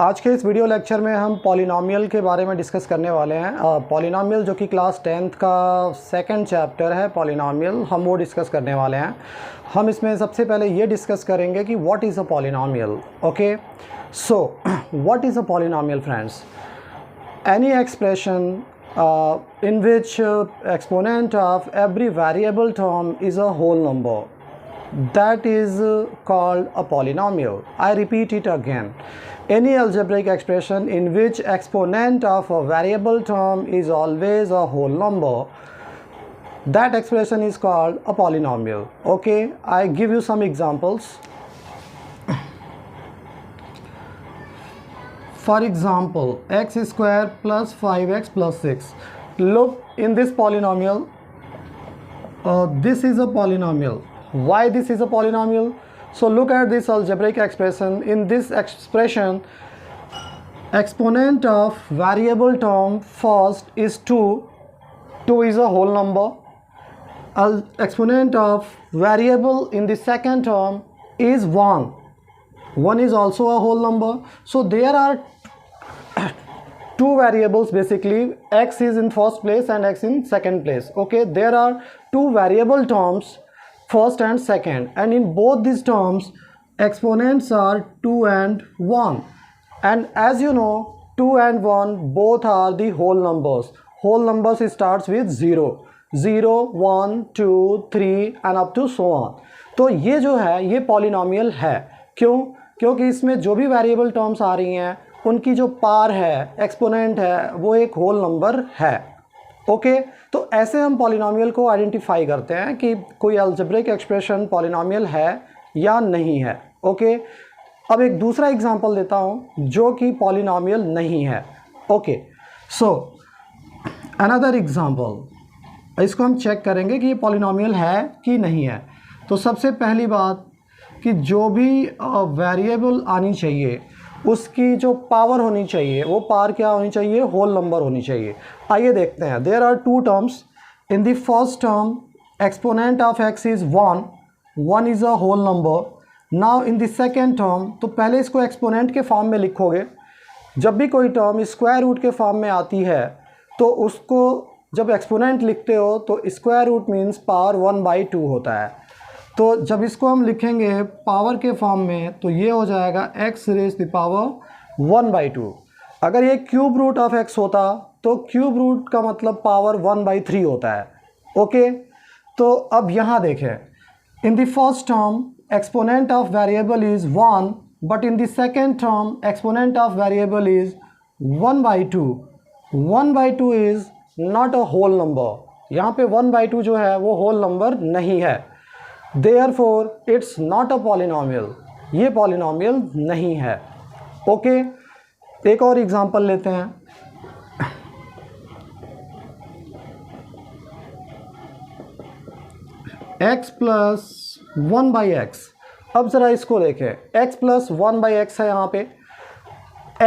आज के इस वीडियो लेक्चर में हम पॉलिनॉमियल के बारे में डिस्कस करने वाले हैं। पॉलिनॉमियल जो कि क्लास 10th का सेकंड चैप्टर है पॉलिनॉमियल, हम वो डिस्कस करने वाले हैं। हम इसमें सबसे पहले ये डिस्कस करेंगे कि what is a polynomial. Okay, so what is a polynomial friends? Any expression in which exponent of every variable term is a whole number, that is called a polynomial. I repeat it again. Any algebraic expression in which exponent of a variable term is always a whole number, that expression is called a polynomial. Okay, I give you some examples. For example, x square plus 5x plus 6. Look, in this polynomial, this is a polynomial. Why this is a polynomial? So look at this algebraic expression. In this expression, exponent of variable term first is 2. 2 is a whole number. Exponent of variable in the second term is 1. 1 is also a whole number. So there are two variables basically. X is in first place and x in second place. Okay, there are two variable terms, first and second, and in both these terms exponents are 2 and 1, and as you know 2 and 1 both are the whole numbers. Whole numbers starts with 0, 0, 1, 2, 3 and up to so on. तो ये जो है ये polynomial है। क्यों? क्योंकि इसमें जो भी वेरिएबल टर्म्स आ रही हैं उनकी जो पार है, एक्सपोनेंट है, वो एक होल नंबर है। ओके, तो ऐसे हम पॉलिनॉमियल को आइडेंटिफाई करते हैं कि कोई अलजेब्रिक एक्सप्रेशन पॉलिनॉमियल है या नहीं है। ओके, अब एक दूसरा एग्जांपल देता हूँ जो कि पॉलिनॉमियल नहीं है। ओके, सो अनदर एग्जांपल, इसको हम चेक करेंगे कि ये पॉलिनॉमियल है कि नहीं है। तो सबसे पहली बात कि जो भी वेरिएबल आनी चाहिए उसकी जो पावर होनी चाहिए वो पावर क्या होनी चाहिए? होल नंबर होनी चाहिए। आइए देखते हैं। There are two terms. In the first term exponent of x is 1, 1 is a whole number. Now in the second term, तो पहले इसको एक्सपोनेंट के फॉर्म में लिखोगे। जब भी कोई टर्म स्क्वायर रूट के फॉर्म में आती है तो उसको जब एक्सपोनेंट लिखते हो तो स्क्वायर रूट मीन्स पावर 1/2 होता है। तो जब इसको हम लिखेंगे पावर के फॉर्म में तो ये हो जाएगा x रेज़ द पावर 1/2। अगर ये क्यूब रूट ऑफ x होता तो क्यूब रूट का मतलब पावर 1/3 होता है। ओके, तो अब यहाँ देखें, in the first term exponent of variable is 1, but in the second term exponent of variable is 1/2। 1/2 is not a whole number. यहाँ पे 1/2 जो है वो होल नंबर नहीं है। Therefore, it's not a polynomial. ये पॉलिनॉमियल नहीं है। ओके, एक और एग्जांपल लेते हैं। x plus 1/x। अब ज़रा इसको देखें, x प्लस 1/x है। यहाँ पे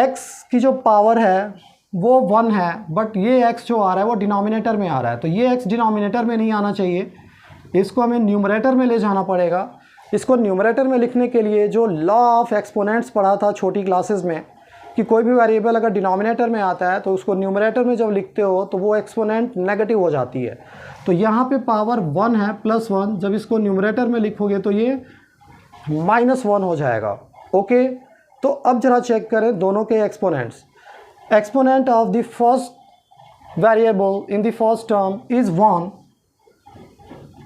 x की जो पावर है वो 1 है, बट ये x जो आ रहा है वो डिनोमिनेटर में आ रहा है। तो ये x डिनोमिनेटर में नहीं आना चाहिए, इसको हमें न्यूमरेटर में ले जाना पड़ेगा। इसको न्यूमरेटर में लिखने के लिए जो लॉ ऑफ एक्सपोनेंट्स पढ़ा था छोटी क्लासेस में कि कोई भी वेरिएबल अगर डिनोमिनेटर में आता है तो उसको न्यूमरेटर में जब लिखते हो तो वो एक्सपोनेंट नेगेटिव हो जाती है। तो यहाँ पे पावर 1 है, +1, जब इसको न्यूमरेटर में लिखोगे तो ये -1 हो जाएगा। ओके, तो अब ज़रा चेक करें दोनों के exponents. Exponent of the first variable in the first term is 1,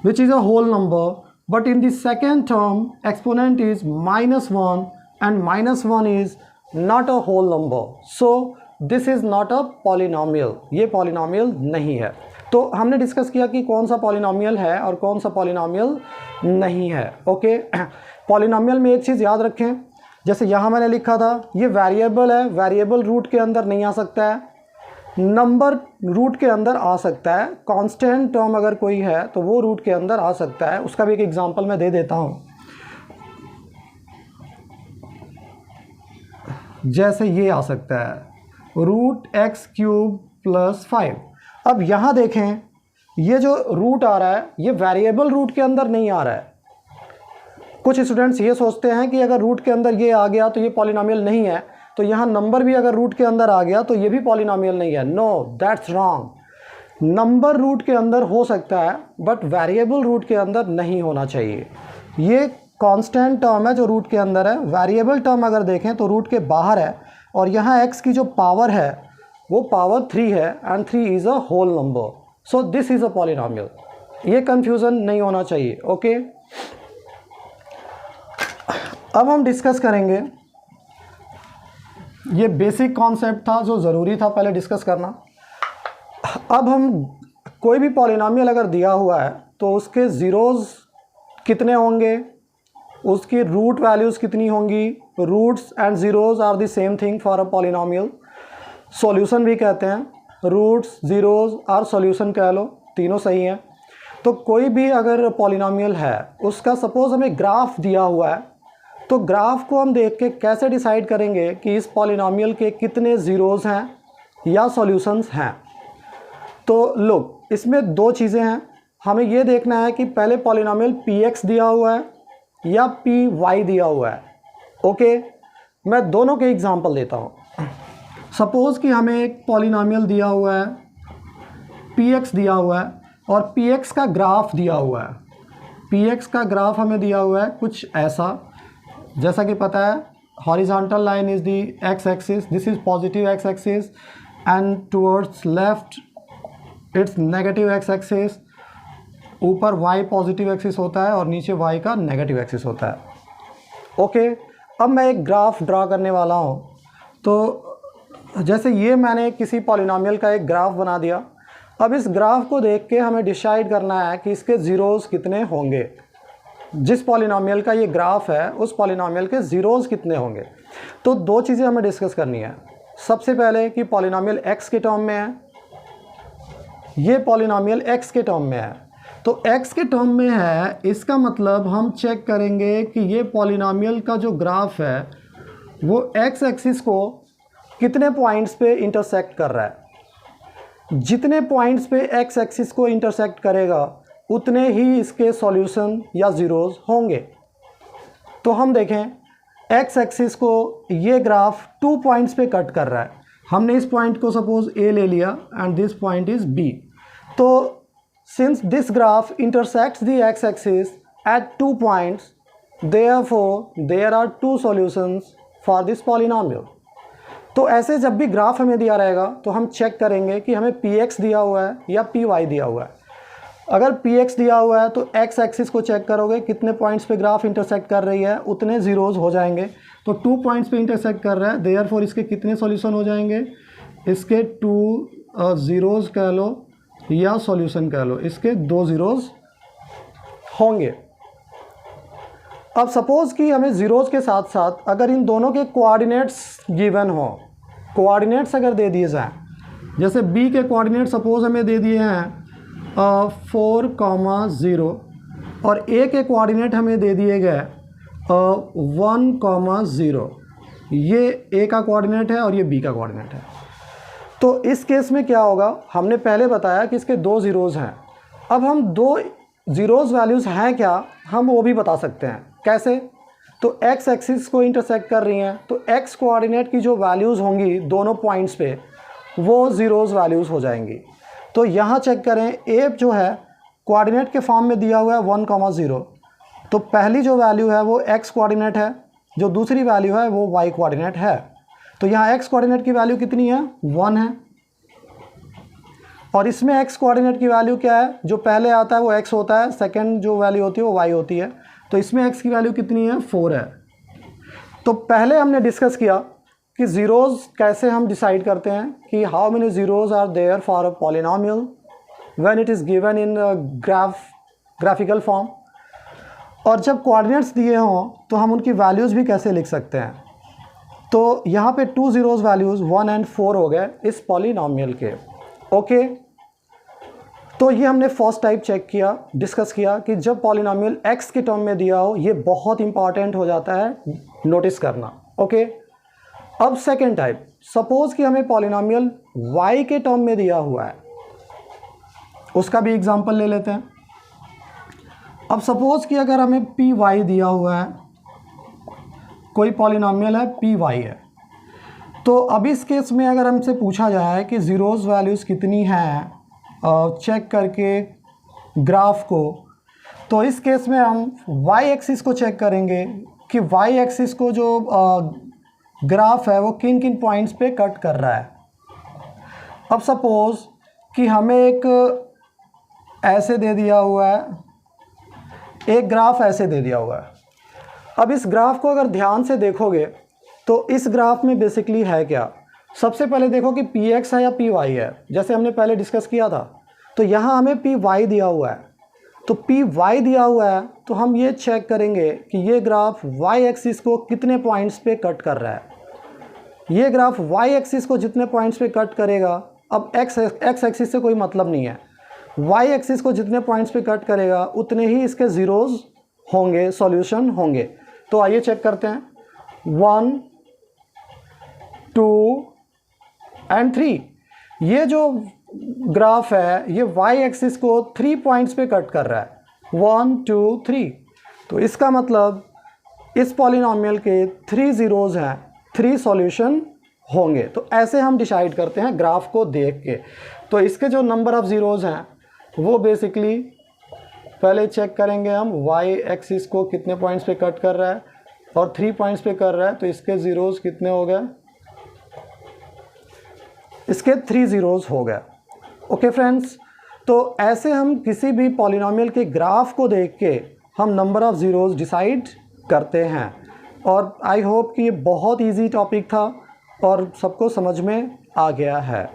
which is a whole number, but in the second term exponent is -1 and -1 is not a whole number, so this is not a polynomial. ये polynomial नहीं है। तो हमने discuss किया कि कौन सा polynomial है और कौन सा polynomial नहीं है। ओके, polynomial में एक चीज़ याद रखें, जैसे यहाँ मैंने लिखा था ये वेरिएबल है, वेरिएबल रूट के अंदर नहीं आ सकता है, नंबर रूट के अंदर आ सकता है, कांस्टेंट टर्म अगर कोई है तो वो रूट के अंदर आ सकता है। उसका भी एक एग्जांपल मैं दे देता हूँ। जैसे ये आ सकता है √x³ + 5। अब यहाँ देखें ये जो रूट आ रहा है ये वेरिएबल रूट के अंदर नहीं आ रहा है। कुछ स्टूडेंट्स ये सोचते हैं कि अगर रूट के अंदर ये आ गया तो ये पॉलिनॉमियल नहीं है, तो यहाँ नंबर भी अगर रूट के अंदर आ गया तो ये भी पॉलिनॉमियल नहीं है। No, that's wrong. Number root के अंदर हो सकता है बट वेरिएबल रूट के अंदर नहीं होना चाहिए। ये कांस्टेंट टर्म है जो रूट के अंदर है। वेरिएबल टर्म अगर देखें तो रूट के बाहर है और यहाँ x की जो पावर है वो पावर 3 है and 3 is a whole number, so this is a polynomial. ये कंफ्यूजन नहीं होना चाहिए। ओके, अब हम डिस्कस करेंगे, ये बेसिक कॉन्सेप्ट था जो ज़रूरी था पहले डिस्कस करना। अब हम कोई भी पॉलिनॉमियल अगर दिया हुआ है तो उसके ज़ीरोज़ कितने होंगे, उसकी रूट वैल्यूज़ कितनी होंगी। Roots and zeros are the same thing for a polynomial. Solution भी कहते हैं, रूट्स ज़ीरोज़ और सॉल्यूशन कह लो, तीनों सही हैं। तो कोई भी अगर पॉलिनॉमियल है उसका सपोज़ हमें ग्राफ दिया हुआ है तो ग्राफ को हम देख के कैसे डिसाइड करेंगे कि इस पॉलिनॉमियल के कितने ज़ीरोज़ हैं या सॉल्यूशंस हैं। तो लो, इसमें दो चीज़ें हैं। हमें ये देखना है कि पहले पॉलिनॉमियल px दिया हुआ है या py दिया हुआ है। ओके, मैं दोनों के एग्जांपल देता हूँ। सपोज़ कि हमें एक पॉलिनॉमियल दिया हुआ है, px दिया हुआ है और px का ग्राफ दिया हुआ है। px का ग्राफ हमें दिया हुआ है कुछ ऐसा, जैसा कि पता है horizontal line is the x axis, this is positive x axis and towards left it's negative x axis. ऊपर y पॉजिटिव एक्सिस होता है और नीचे y का नेगेटिव एक्सिस होता है। ओके, अब मैं एक ग्राफ ड्रा करने वाला हूँ। तो जैसे ये मैंने किसी पॉलिनॉमियल का एक ग्राफ बना दिया। अब इस ग्राफ को देख के हमें डिसाइड करना है कि इसके ज़ीरोज़ कितने होंगे। जिस पॉलिनॉमियल का ये ग्राफ है उस पॉलिनॉमियल के ज़ीरोज़ कितने होंगे। तो दो चीज़ें हमें डिस्कस करनी है। सबसे पहले कि पॉलिनॉमियल x के टर्म में है, ये पॉलिनॉमियल x के टर्म में है। तो x के टर्म में है, इसका मतलब हम चेक करेंगे कि ये पॉलिनॉमियल का जो ग्राफ है वो x एक्सिस को कितने पॉइंट्स पे इंटरसेक्ट कर रहा है। जितने पॉइंट्स पे x एक्सिस को इंटरसेक्ट करेगा उतने ही इसके सॉल्यूशन या ज़ीरोज़ होंगे। तो हम देखें, x एक्सिस को ये ग्राफ 2 पॉइंट्स पे कट कर रहा है। हमने इस पॉइंट को सपोज a ले लिया and this point is b। तो since this graph intersects the x axis at 2 points, therefore there are 2 solutions for this polynomial. तो ऐसे जब भी ग्राफ हमें दिया रहेगा तो हम चेक करेंगे कि हमें px दिया हुआ है या py दिया हुआ है। अगर px दिया हुआ है तो x एक्सिस को चेक करोगे, कितने पॉइंट्स पे ग्राफ इंटरसेक्ट कर रही है उतने ज़ीरोज़ हो जाएंगे। तो 2 पॉइंट्स पे इंटरसेक्ट कर रहा है, देयरफॉर इसके कितने सॉल्यूशन हो जाएंगे, इसके 2 ज़ीरोज़ कह लो या सॉल्यूशन कह लो, इसके 2 ज़ीरोज़ होंगे। अब सपोज़ कि हमें ज़ीरोज़ के साथ साथ अगर इन दोनों के कोऑर्डिनेट्स गिवन हो, कोऑर्डिनेट्स अगर दे दिए जाएँ, जैसे b के कोऑर्डिनेट सपोज़ हमें दे दिए हैं 4,0 और a के कोऑर्डिनेट हमें दे दिए गए 1,0। ये a का कोऑर्डिनेट है और ये b का कोऑर्डिनेट है। तो इस केस में क्या होगा, हमने पहले बताया कि इसके 2 ज़ीरोज़ हैं। अब हम 2 ज़ीरोज़ वैल्यूज़ हैं क्या, हम वो भी बता सकते हैं। कैसे? तो x एक्सिस को इंटरसेक्ट कर रही हैं तो x कोऑर्डिनेट की जो वैल्यूज़ होंगी दोनों पॉइंट्स पे वो ज़ीरोज़ वैल्यूज़ हो जाएंगी। तो यहाँ चेक करें, a जो है कोऑर्डिनेट के फॉर्म में दिया हुआ है 1,0। तो पहली जो वैल्यू है वो x कोऑर्डिनेट है, जो दूसरी वैल्यू है वो y कोऑर्डिनेट है। तो यहाँ x कोऑर्डिनेट की वैल्यू कितनी है, 1 है। और इसमें x कोऑर्डिनेट की वैल्यू क्या है, जो पहले आता है वो x होता है, सेकंड जो वैल्यू होती है वो y होती है। तो इसमें x की वैल्यू कितनी है, 4 है। तो पहले हमने डिस्कस किया कि ज़ीरोज़ कैसे हम डिसाइड करते हैं कि how many zeros are there for a polynomial when it is given in graphical form. और जब कोऑर्डिनेट्स दिए हों तो हम उनकी वैल्यूज़ भी कैसे लिख सकते हैं। तो यहाँ पे 2 ज़ीरोज़ वैल्यूज़ 1 और 4 हो गए इस पॉलिनॉमियल के। ओके, तो ये हमने फर्स्ट टाइप चेक किया, डिस्कस किया कि जब पॉलिनॉमियल x के टर्म में दिया हो, ये बहुत इंपॉर्टेंट हो जाता है नोटिस करना। ओके, अब सेकेंड टाइप, सपोज़ कि हमें पॉलिनॉमियल y के टर्म में दिया हुआ है, उसका भी एग्जांपल ले लेते हैं। अब सपोज़ कि अगर हमें py दिया हुआ है, कोई पॉलिनॉमियल है py है, तो अब इस केस में अगर हमसे पूछा जाए कि ज़ीरोज़ वैल्यूज़ कितनी हैं चेक करके ग्राफ को, तो इस केस में हम वाई एक्सिस को चेक करेंगे कि वाई एक्सिस को जो ग्राफ है वो किन किन पॉइंट्स पे कट कर रहा है। अब सपोज़ कि हमें एक ऐसे दे दिया हुआ है, एक ग्राफ ऐसे दे दिया हुआ है। अब इस ग्राफ को अगर ध्यान से देखोगे तो इस ग्राफ में बेसिकली है क्या। सबसे पहले देखो कि पी एक्स है या पी वाई है, जैसे हमने पहले डिस्कस किया था। तो यहाँ हमें पी वाई दिया हुआ है, तो पी वाई दिया हुआ है, तो हम ये चेक करेंगे कि ये ग्राफ वाई एक्सिस को कितने पॉइंट्स पे कट कर रहा है। ये ग्राफ वाई एक्सिस को जितने पॉइंट्स पे कट करेगा, अब एक्स एक्सिस से कोई मतलब नहीं है, वाई एक्सिस को जितने पॉइंट्स पे कट करेगा उतने ही इसके ज़ीरोज़ होंगे, सॉल्यूशन होंगे। तो आइए चेक करते हैं, 1 2 एंड 3। ये जो ग्राफ है ये वाई एक्सिस को 3 पॉइंट्स पे कट कर रहा है, 1 2 3। तो इसका मतलब इस पॉलिनॉमियल के 3 ज़ीरोज़ हैं, 3 सॉल्यूशन होंगे। तो ऐसे हम डिसाइड करते हैं ग्राफ को देख के। तो इसके जो नंबर ऑफ़ ज़ीरोज़ हैं वो बेसिकली पहले चेक करेंगे हम, वाई एक्सिस को कितने पॉइंट्स पे कट कर रहा है और 3 पॉइंट्स पे कर रहा है, तो इसके ज़ीरोज़ कितने हो गए, इसके 3 ज़ीरोज़ हो गए। ओके फ्रेंड्स, तो ऐसे हम किसी भी पॉलिनॉमियल के ग्राफ को देख के हम नंबर ऑफ़ ज़ीरोज़ डिसाइड करते हैं। और आई होप कि ये बहुत इजी टॉपिक था और सबको समझ में आ गया है।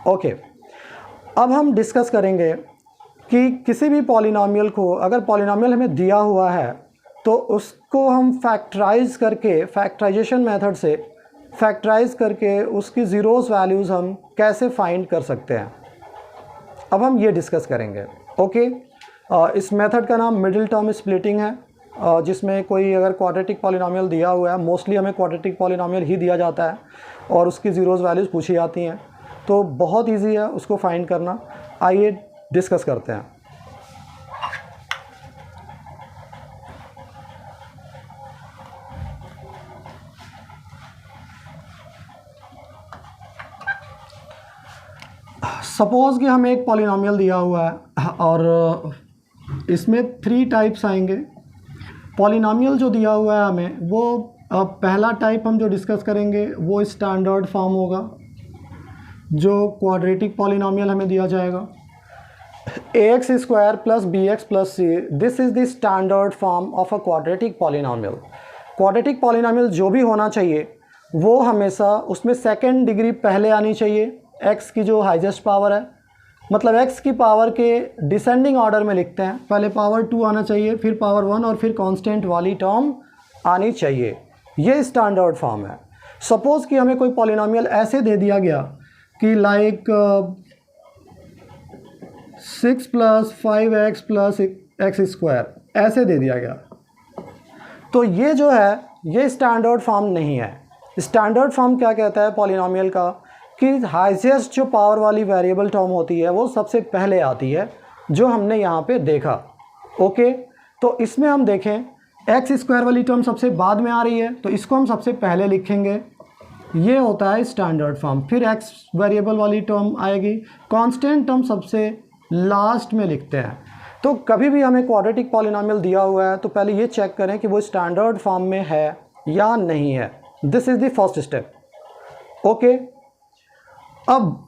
ओके, अब हम डिस्कस करेंगे कि किसी भी पॉलिनॉमियल को, अगर पॉलिनॉमियल हमें दिया हुआ है तो उसको हम फैक्टराइज करके, फैक्टराइजेशन मेथड से फैक्टराइज करके उसकी ज़ीरोज़ वैल्यूज़ हम कैसे फाइंड कर सकते हैं, अब हम ये डिस्कस करेंगे। ओके, इस मेथड का नाम मिडिल टर्म स्प्लिटिंग है, जिसमें कोई अगर क्वाड्रेटिक पॉलिनॉमियल दिया हुआ है, मोस्टली हमें क्वाड्रेटिक पॉलिनॉमियल ही दिया जाता है और उसकी ज़ीरोज़ वैल्यूज़ पूछी जाती हैं, तो बहुत इजी है उसको फाइंड करना। आइए डिस्कस करते हैं। सपोज़ कि हमें एक पॉलिनॉमियल दिया हुआ है और इसमें 3 टाइप्स आएंगे। पॉलिनॉमियल जो दिया हुआ है हमें, वो पहला टाइप हम जो डिस्कस करेंगे वो स्टैंडर्ड फॉर्म होगा, जो क्वाड्रेटिक पॉलिनॉमियल हमें दिया जाएगा, ax square plus b x plus c. This is the standard form of a quadratic polynomial. Quadratic polynomial जो भी होना चाहिए वो हमेशा उसमें सेकेंड डिग्री पहले आनी चाहिए, x की जो हाईएस्ट पावर है, मतलब x की पावर के डिसेंडिंग ऑर्डर में लिखते हैं, पहले पावर 2 आना चाहिए, फिर पावर 1 और फिर कांस्टेंट वाली टर्म आनी चाहिए। ये स्टैंडर्ड फॉर्म है। सपोज़ कि हमें कोई पॉलिनॉमियल ऐसे दे दिया गया कि लाइक 6 + 5x + x स्क्वायर, ऐसे दे दिया गया, तो ये जो है ये स्टैंडर्ड फॉर्म नहीं है। स्टैंडर्ड फॉर्म क्या कहता है पॉलिनॉमियल का, कि हाईएस्ट जो पावर वाली वेरिएबल टर्म होती है वो सबसे पहले आती है, जो हमने यहाँ पे देखा। ओके, तो इसमें हम देखें एक्स स्क्वायर वाली टर्म सबसे बाद में आ रही है, तो इसको हम सबसे पहले लिखेंगे, ये होता है स्टैंडर्ड फॉर्म। फिर एक्स वेरिएबल वाली टर्म आएगी, कांस्टेंट टर्म सबसे लास्ट में लिखते हैं। तो कभी भी हमें क्वाड्रेटिक पॉलिनॉमियल दिया हुआ है तो पहले ये चेक करें कि वो स्टैंडर्ड फॉर्म में है या नहीं है। This is the first step. Okay, अब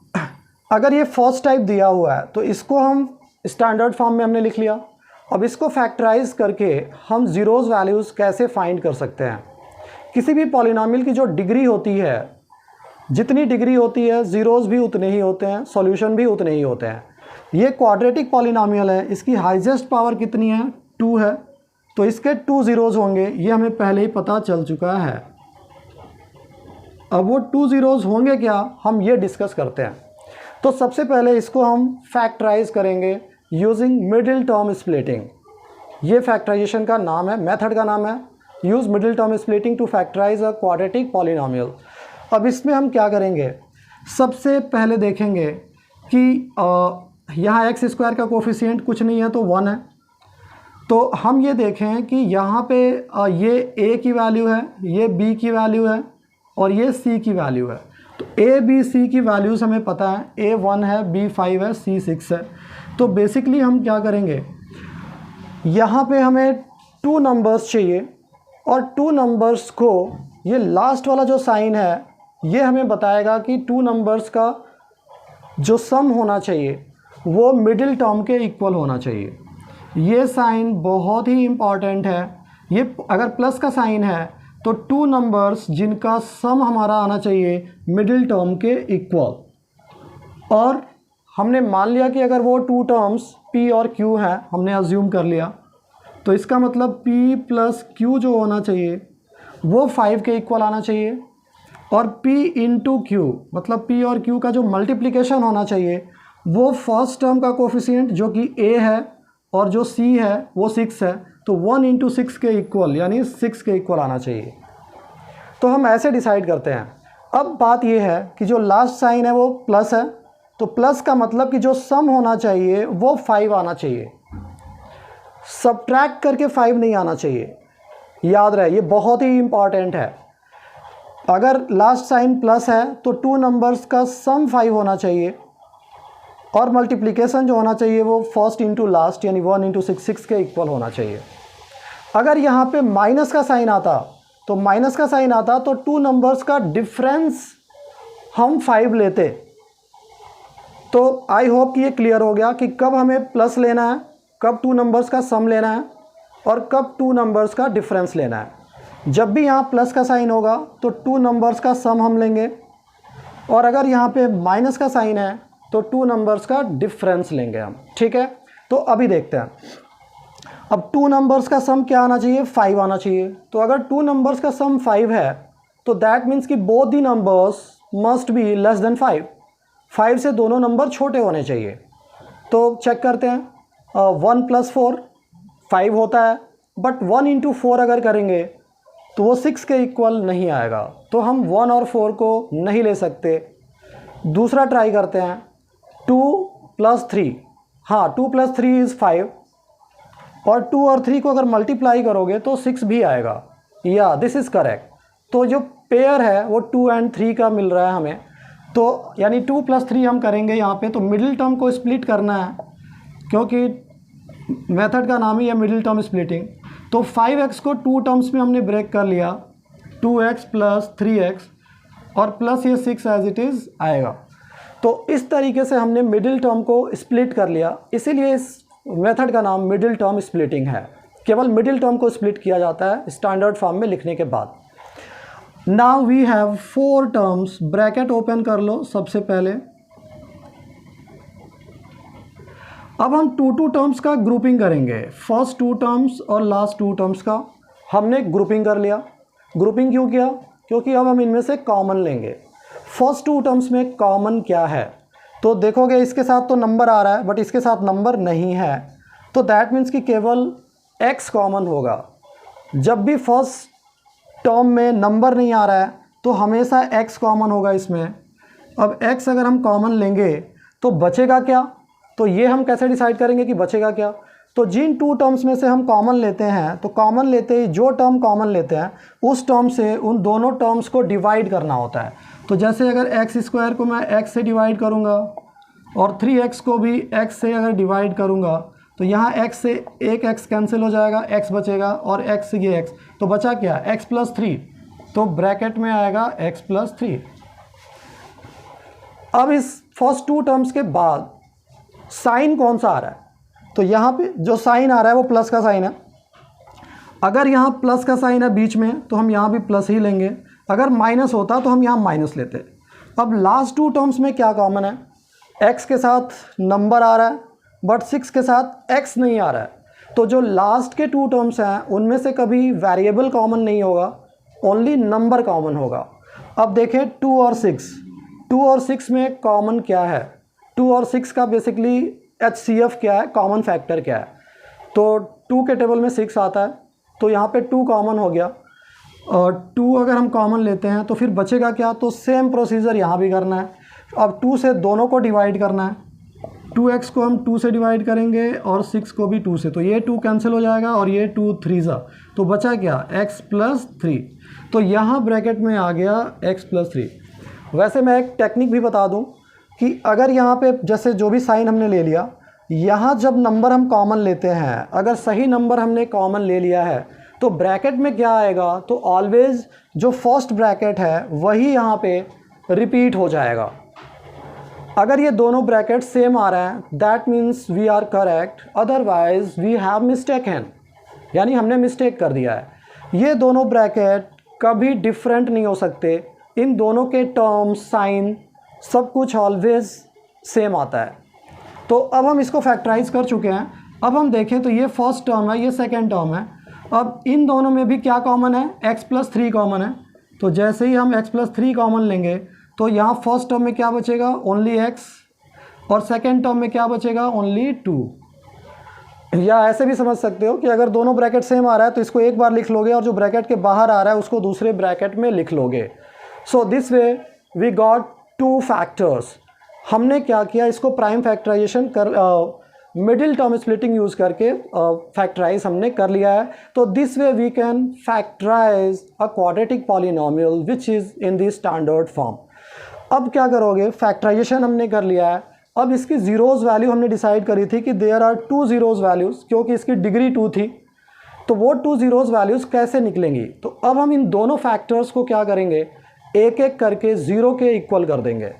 अगर ये फर्स्ट टाइप दिया हुआ है तो इसको हम स्टैंडर्ड फॉर्म में हमने लिख लिया। अब इसको फैक्टराइज करके हम ज़ीरोज़ वैल्यूज़ कैसे फाइंड कर सकते हैं। किसी भी पॉलिनॉमियल की जो डिग्री होती है, जितनी डिग्री होती है ज़ीरोज़ भी उतने ही होते हैं, सॉल्यूशन भी उतने ही होते हैं। ये क्वाड्रेटिक पॉलिनॉमियल है, इसकी हाईएस्ट पावर कितनी है, 2 है, तो इसके 2 ज़ीरोज़ होंगे, ये हमें पहले ही पता चल चुका है। अब वो 2 ज़ीरोज़ होंगे क्या, हम ये डिस्कस करते हैं। तो सबसे पहले इसको हम फैक्टराइज करेंगे यूजिंग मिडिल टर्म स्प्लिटिंग। ये फैक्टराइजेशन का नाम है, मेथड का नाम है use middle term splitting to factorise a quadratic polynomial. अब इसमें हम क्या करेंगे, सबसे पहले देखेंगे कि यहाँ एक्स स्क्वायर का कोफिशिएंट कुछ नहीं है तो 1 है, तो हम ये देखें कि यहाँ पे ये a की वैल्यू है, ये b की वैल्यू है और ये c की वैल्यू है। तो ए बी सी की वैल्यूज़ हमें पता है, ए 1 है, बी 5 है, सी 6 है। तो बेसिकली हम क्या करेंगे, यहाँ पे हमें 2 नंबर्स चाहिए और 2 नंबर्स को ये लास्ट वाला जो साइन है ये हमें बताएगा कि 2 नंबर्स का जो सम होना चाहिए वो मिडिल टर्म के इक्वल होना चाहिए। ये साइन बहुत ही इम्पॉर्टेंट है। ये अगर प्लस का साइन है तो 2 नंबर्स जिनका सम हमारा आना चाहिए मिडिल टर्म के इक्वल। और हमने मान लिया कि अगर वो 2 टर्म्स p और q हैं, हमने अज्यूम कर लिया, तो इसका मतलब p प्लस q जो होना चाहिए वो 5 के इक्वल आना चाहिए। और p इंटू क्यू मतलब p और q का जो मल्टीप्लिकेशन होना चाहिए वो फर्स्ट टर्म का कोफिशिएंट जो कि a है और जो c है वो 6 है, तो 1 इंटू 6 के इक्वल यानी 6 के इक्वल आना चाहिए। तो हम ऐसे डिसाइड करते हैं। अब बात ये है कि जो लास्ट साइन है वो प्लस है, तो प्लस का मतलब कि जो सम होना चाहिए वो 5 आना चाहिए, सब्ट्रैक्ट करके 5 नहीं आना चाहिए। याद रहे, ये बहुत ही इम्पॉर्टेंट है। अगर लास्ट साइन प्लस है तो 2 नंबर्स का सम 5 होना चाहिए और मल्टीप्लिकेशन जो होना चाहिए वो फर्स्ट इंटू लास्ट यानी 1 इंटू 6 के इक्वल होना चाहिए। अगर यहाँ पे माइनस का साइन आता तो 2 नंबर्स का डिफरेंस हम 5 लेते। तो आई होप कि ये क्लियर हो गया कि कब हमें प्लस लेना है, कब 2 नंबर्स का सम लेना है और कब 2 नंबर्स का डिफरेंस लेना है। जब भी यहाँ प्लस का साइन होगा तो 2 नंबर्स का सम हम लेंगे और अगर यहाँ पे माइनस का साइन है तो 2 नंबर्स का डिफरेंस लेंगे हम। ठीक है, तो अभी देखते हैं। अब 2 नंबर्स का सम क्या आना चाहिए, 5 आना चाहिए। तो अगर 2 नंबर्स का सम 5 है तो दैट मीन्स कि both the numbers must be less than 5। 5 से दोनों नंबर छोटे होने चाहिए। तो चेक करते हैं, 1 प्लस 4 5 होता है, बट 1 इंटू 4 अगर करेंगे तो वो 6 के इक्वल नहीं आएगा, तो हम 1 और 4 को नहीं ले सकते। दूसरा ट्राई करते हैं, 2 प्लस 3, हाँ 2 प्लस 3 इज़ 5 और 2 और 3 को अगर मल्टीप्लाई करोगे तो 6 भी आएगा। या दिस इज़ करेक्ट। तो जो पेयर है वो 2 एंड 3 का मिल रहा है हमें, तो यानी 2 प्लस 3 हम करेंगे यहाँ पे। तो मिडिल टर्म को स्प्लिट करना है क्योंकि मेथड का नाम ही है मिडिल टर्म स्प्लिटिंग। तो 5x को 2 टर्म्स में हमने ब्रेक कर लिया, 2x प्लस 3x और प्लस ये 6 एज इट इज़ आएगा। तो इस तरीके से हमने मिडिल टर्म को स्प्लिट कर लिया, इसीलिए इस मेथड का नाम मिडिल टर्म स्प्लिटिंग है। केवल मिडिल टर्म को स्प्लिट किया जाता है स्टैंडर्ड फॉर्म में लिखने के बाद। Now we have 4 terms, bracket open कर लो सबसे पहले। अब हम 2 टर्म्स का ग्रुपिंग करेंगे, फर्स्ट 2 टर्म्स और लास्ट 2 टर्म्स का हमने ग्रुपिंग कर लिया। ग्रुपिंग क्यों किया, क्योंकि अब हम इनमें से कॉमन लेंगे। फर्स्ट 2 टर्म्स में कॉमन क्या है, तो देखोगे इसके साथ तो नंबर आ रहा है बट इसके साथ नंबर नहीं है, तो दैट मीन्स कि केवल x कॉमन होगा। जब भी फर्स्ट टर्म में नंबर नहीं आ रहा है तो हमेशा x कॉमन होगा इसमें। अब x अगर हम कॉमन लेंगे तो बचेगा क्या, तो ये हम कैसे डिसाइड करेंगे कि बचेगा क्या। तो जिन 2 टर्म्स में से हम कॉमन लेते हैं, तो कॉमन लेते ही जो टर्म कॉमन लेते हैं उस टर्म से उन दोनों टर्म्स को डिवाइड करना होता है। तो जैसे अगर एक्स स्क्वायर को मैं x से डिवाइड करूँगा और 3x को भी x से अगर डिवाइड करूँगा तो यहाँ x से एक x कैंसिल हो जाएगा, x बचेगा और x से ये x, तो बचा क्या, x प्लस 3, तो ब्रैकेट में आएगा x प्लस 3। अब इस फर्स्ट 2 टर्म्स के बाद साइन कौन सा आ रहा है, तो यहाँ पे जो साइन आ रहा है वो प्लस का साइन है। अगर यहाँ प्लस का साइन है बीच में तो हम यहाँ भी प्लस ही लेंगे, अगर माइनस होता तो हम यहाँ माइनस लेते। अब लास्ट 2 टर्म्स में क्या कॉमन है, x के साथ नंबर आ रहा है बट 6 के साथ x नहीं आ रहा है। तो जो लास्ट के 2 टर्म्स हैं उनमें से कभी वेरिएबल कॉमन नहीं होगा, ओनली नंबर कॉमन होगा। अब देखें 2 और 6 में कॉमन क्या है, 2 और 6 का बेसिकली HCF क्या है, कॉमन फैक्टर क्या है। तो 2 के टेबल में 6 आता है, तो यहाँ पे 2 कॉमन हो गया। और 2 अगर हम कॉमन लेते हैं तो फिर बचेगा क्या, तो सेम प्रोसीजर यहाँ भी करना है। अब 2 से दोनों को डिवाइड करना है, 2x को हम 2 से डिवाइड करेंगे और 6 को भी 2 से, तो ये 2 कैंसिल हो जाएगा और ये 2 3 ज़ा, तो बचा क्या, x प्लस 3। तो यहाँ ब्रैकेट में आ गया x प्लस 3। वैसे मैं एक टेक्निक भी बता दूं कि अगर यहाँ पे जैसे जो भी साइन हमने ले लिया, यहाँ जब नंबर हम कॉमन लेते हैं, अगर सही नंबर हमने कॉमन ले लिया है तो ब्रैकेट में क्या आएगा, तो ऑलवेज जो फर्स्ट ब्रैकेट है वही यहाँ पे रिपीट हो जाएगा। अगर ये दोनों ब्रैकेट सेम आ रहे हैं that means we are correct, otherwise we have mistaken, यानी हमने मिस्टेक कर दिया है। ये दोनों ब्रैकेट कभी डिफरेंट नहीं हो सकते, इन दोनों के टर्म्स, साइन, सब कुछ ऑलवेज सेम आता है। तो अब हम इसको फैक्टराइज कर चुके हैं। अब हम देखें तो ये फर्स्ट टर्म है, ये सेकेंड टर्म है। अब इन दोनों में भी क्या कॉमन है, x+3 कॉमन है। तो जैसे ही हम x+3 कॉमन लेंगे तो यहाँ फर्स्ट टर्म में क्या बचेगा, ओनली x, और सेकेंड टर्म में क्या बचेगा, ओनली 2। या ऐसे भी समझ सकते हो कि अगर दोनों ब्रैकेट सेम आ रहा है तो इसको एक बार लिख लोगे और जो ब्रैकेट के बाहर आ रहा है उसको दूसरे ब्रैकेट में लिख लोगे। So this way we got 2 factors. हमने क्या किया, इसको प्राइम फैक्टराइजेशन कर मिडिल टर्म स्प्लिटिंग यूज़ करके फैक्टराइज हमने कर लिया है। तो this way we can factorise a quadratic polynomial which is in the standard form. अब क्या करोगे, फैक्टराइजेशन हमने कर लिया है। अब इसकी ज़ीरोज़ वैल्यू हमने डिसाइड करी थी कि देयर आर 2 ज़ीरोज़ वैल्यूज़, क्योंकि इसकी डिग्री 2 थी। तो वो 2 ज़ीरोज़ वैल्यूज़ कैसे निकलेंगी, तो अब हम इन दोनों फैक्टर्स को क्या करेंगे, एक एक करके 0 के इक्वल कर देंगे।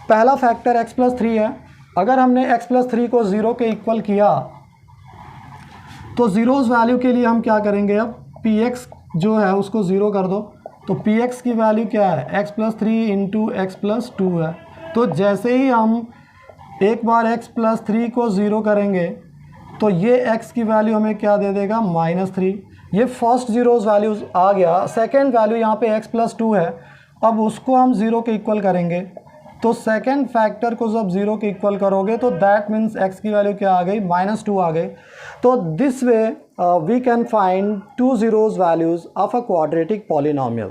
पहला फैक्टर x+3 है। अगर हमने x+3 को 0 के इक्वल किया तो ज़ीरोज़ वैल्यू के लिए हम क्या करेंगे, अब px जो है उसको 0 कर दो। तो px की वैल्यू क्या है, x+3 इंटू x+2 है। तो जैसे ही हम एक बार x+3 को 0 करेंगे तो ये x की वैल्यू हमें क्या दे देगा, -3। ये फर्स्ट ज़ीरोज़ वैल्यूज़ आ गया। सेकेंड वैल्यू यहाँ पे x+2 है, अब उसको हम 0 के इक्वल करेंगे। तो सेकेंड फैक्टर को जब 0 के इक्वल करोगे तो दैट मीन्स x की वैल्यू क्या आ गई, -2 आ गई। तो this way we can find 2 zeros values of a quadratic polynomial.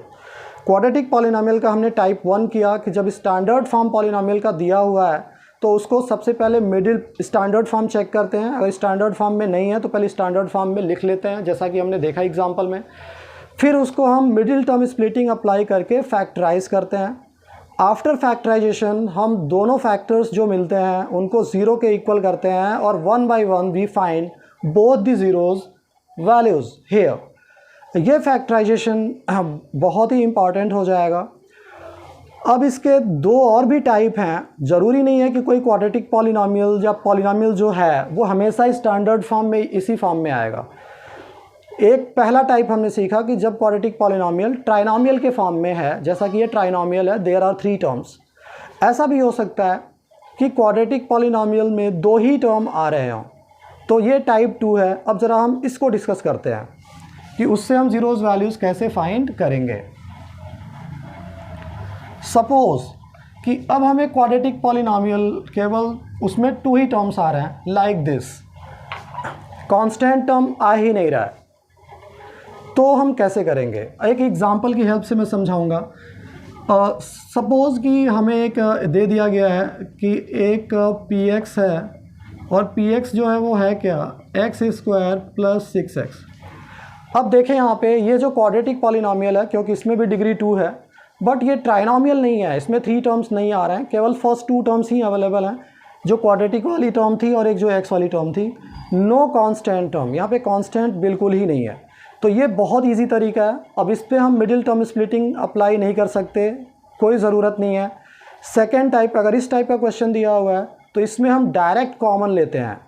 Quadratic polynomial का हमने टाइप 1 किया कि जब स्टैंडर्ड फॉर्म पॉलिनोमियल का दिया हुआ है तो उसको सबसे पहले मिडिल स्टैंडर्ड फॉर्म चेक करते हैं। अगर स्टैंडर्ड फॉर्म में नहीं है तो पहले स्टैंडर्ड फॉर्म में लिख लेते हैं, जैसा कि हमने देखा एग्जाम्पल में। फिर उसको हम मिडिल टर्म स्प्लिटिंग अप्लाई करके फैक्टराइज करते हैं। आफ्टर फैक्टराइजेशन हम दोनों फैक्टर्स जो मिलते हैं उनको 0 के इक्वल करते हैं और 1 by 1 we find both the zeros values here. ये फैक्टराइजेशन बहुत ही इम्पॉर्टेंट हो जाएगा। अब इसके 2 और भी टाइप हैं। ज़रूरी नहीं है कि कोई क्वाड्रेटिक पॉलिनोमियल या पॉलिनोमियल जो है वो हमेशा स्टैंडर्ड फॉर्म में इसी फॉर्म में आएगा। एक पहला टाइप हमने सीखा कि जब क्वाड्रेटिक पॉलिनोमियल ट्राइनोमियल के फॉर्म में है, जैसा कि ये ट्राइनोमियल है, देयर आर 3 टर्म्स। ऐसा भी हो सकता है कि क्वाड्रेटिक पॉलिनोमियल में 2 ही टर्म आ रहे हों, तो ये टाइप 2 है। अब ज़रा हम इसको डिस्कस करते हैं कि उससे हम ज़ीरोज़ वैल्यूज़ कैसे फाइंड करेंगे। सपोज़ कि अब हमें क्वाड्रेटिक पॉलिनोमियल केवल उसमें 2 ही टर्म्स आ रहे हैं, लाइक दिस, कांस्टेंट टर्म आ ही नहीं रहा है। तो हम कैसे करेंगे, एक एग्जांपल की हेल्प से मैं समझाऊंगा। सपोज़ कि हमें एक दे दिया गया है कि एक px है और px जो है वो है क्या, x² + 6x। अब देखें यहाँ पे ये जो क्वाड्रेटिक पॉलिनोमियल है, क्योंकि इसमें भी डिग्री 2 है, बट ये ट्राइनोमियल नहीं है, इसमें 3 टर्म्स नहीं आ रहे हैं, केवल फर्स्ट 2 टर्म्स ही अवेलेबल हैं, जो क्वाड्रेटिक वाली टर्म थी और एक जो x वाली टर्म थी। नो कांस्टेंट टर्म, यहाँ पे कांस्टेंट बिल्कुल ही नहीं है। तो ये बहुत इजी तरीका है। अब इस पर हम मिडिल टर्म स्प्लिटिंग अप्लाई नहीं कर सकते, कोई ज़रूरत नहीं है। सेकेंड टाइप, अगर इस टाइप का क्वेश्चन दिया हुआ है तो इसमें हम डायरेक्ट कॉमन लेते हैं।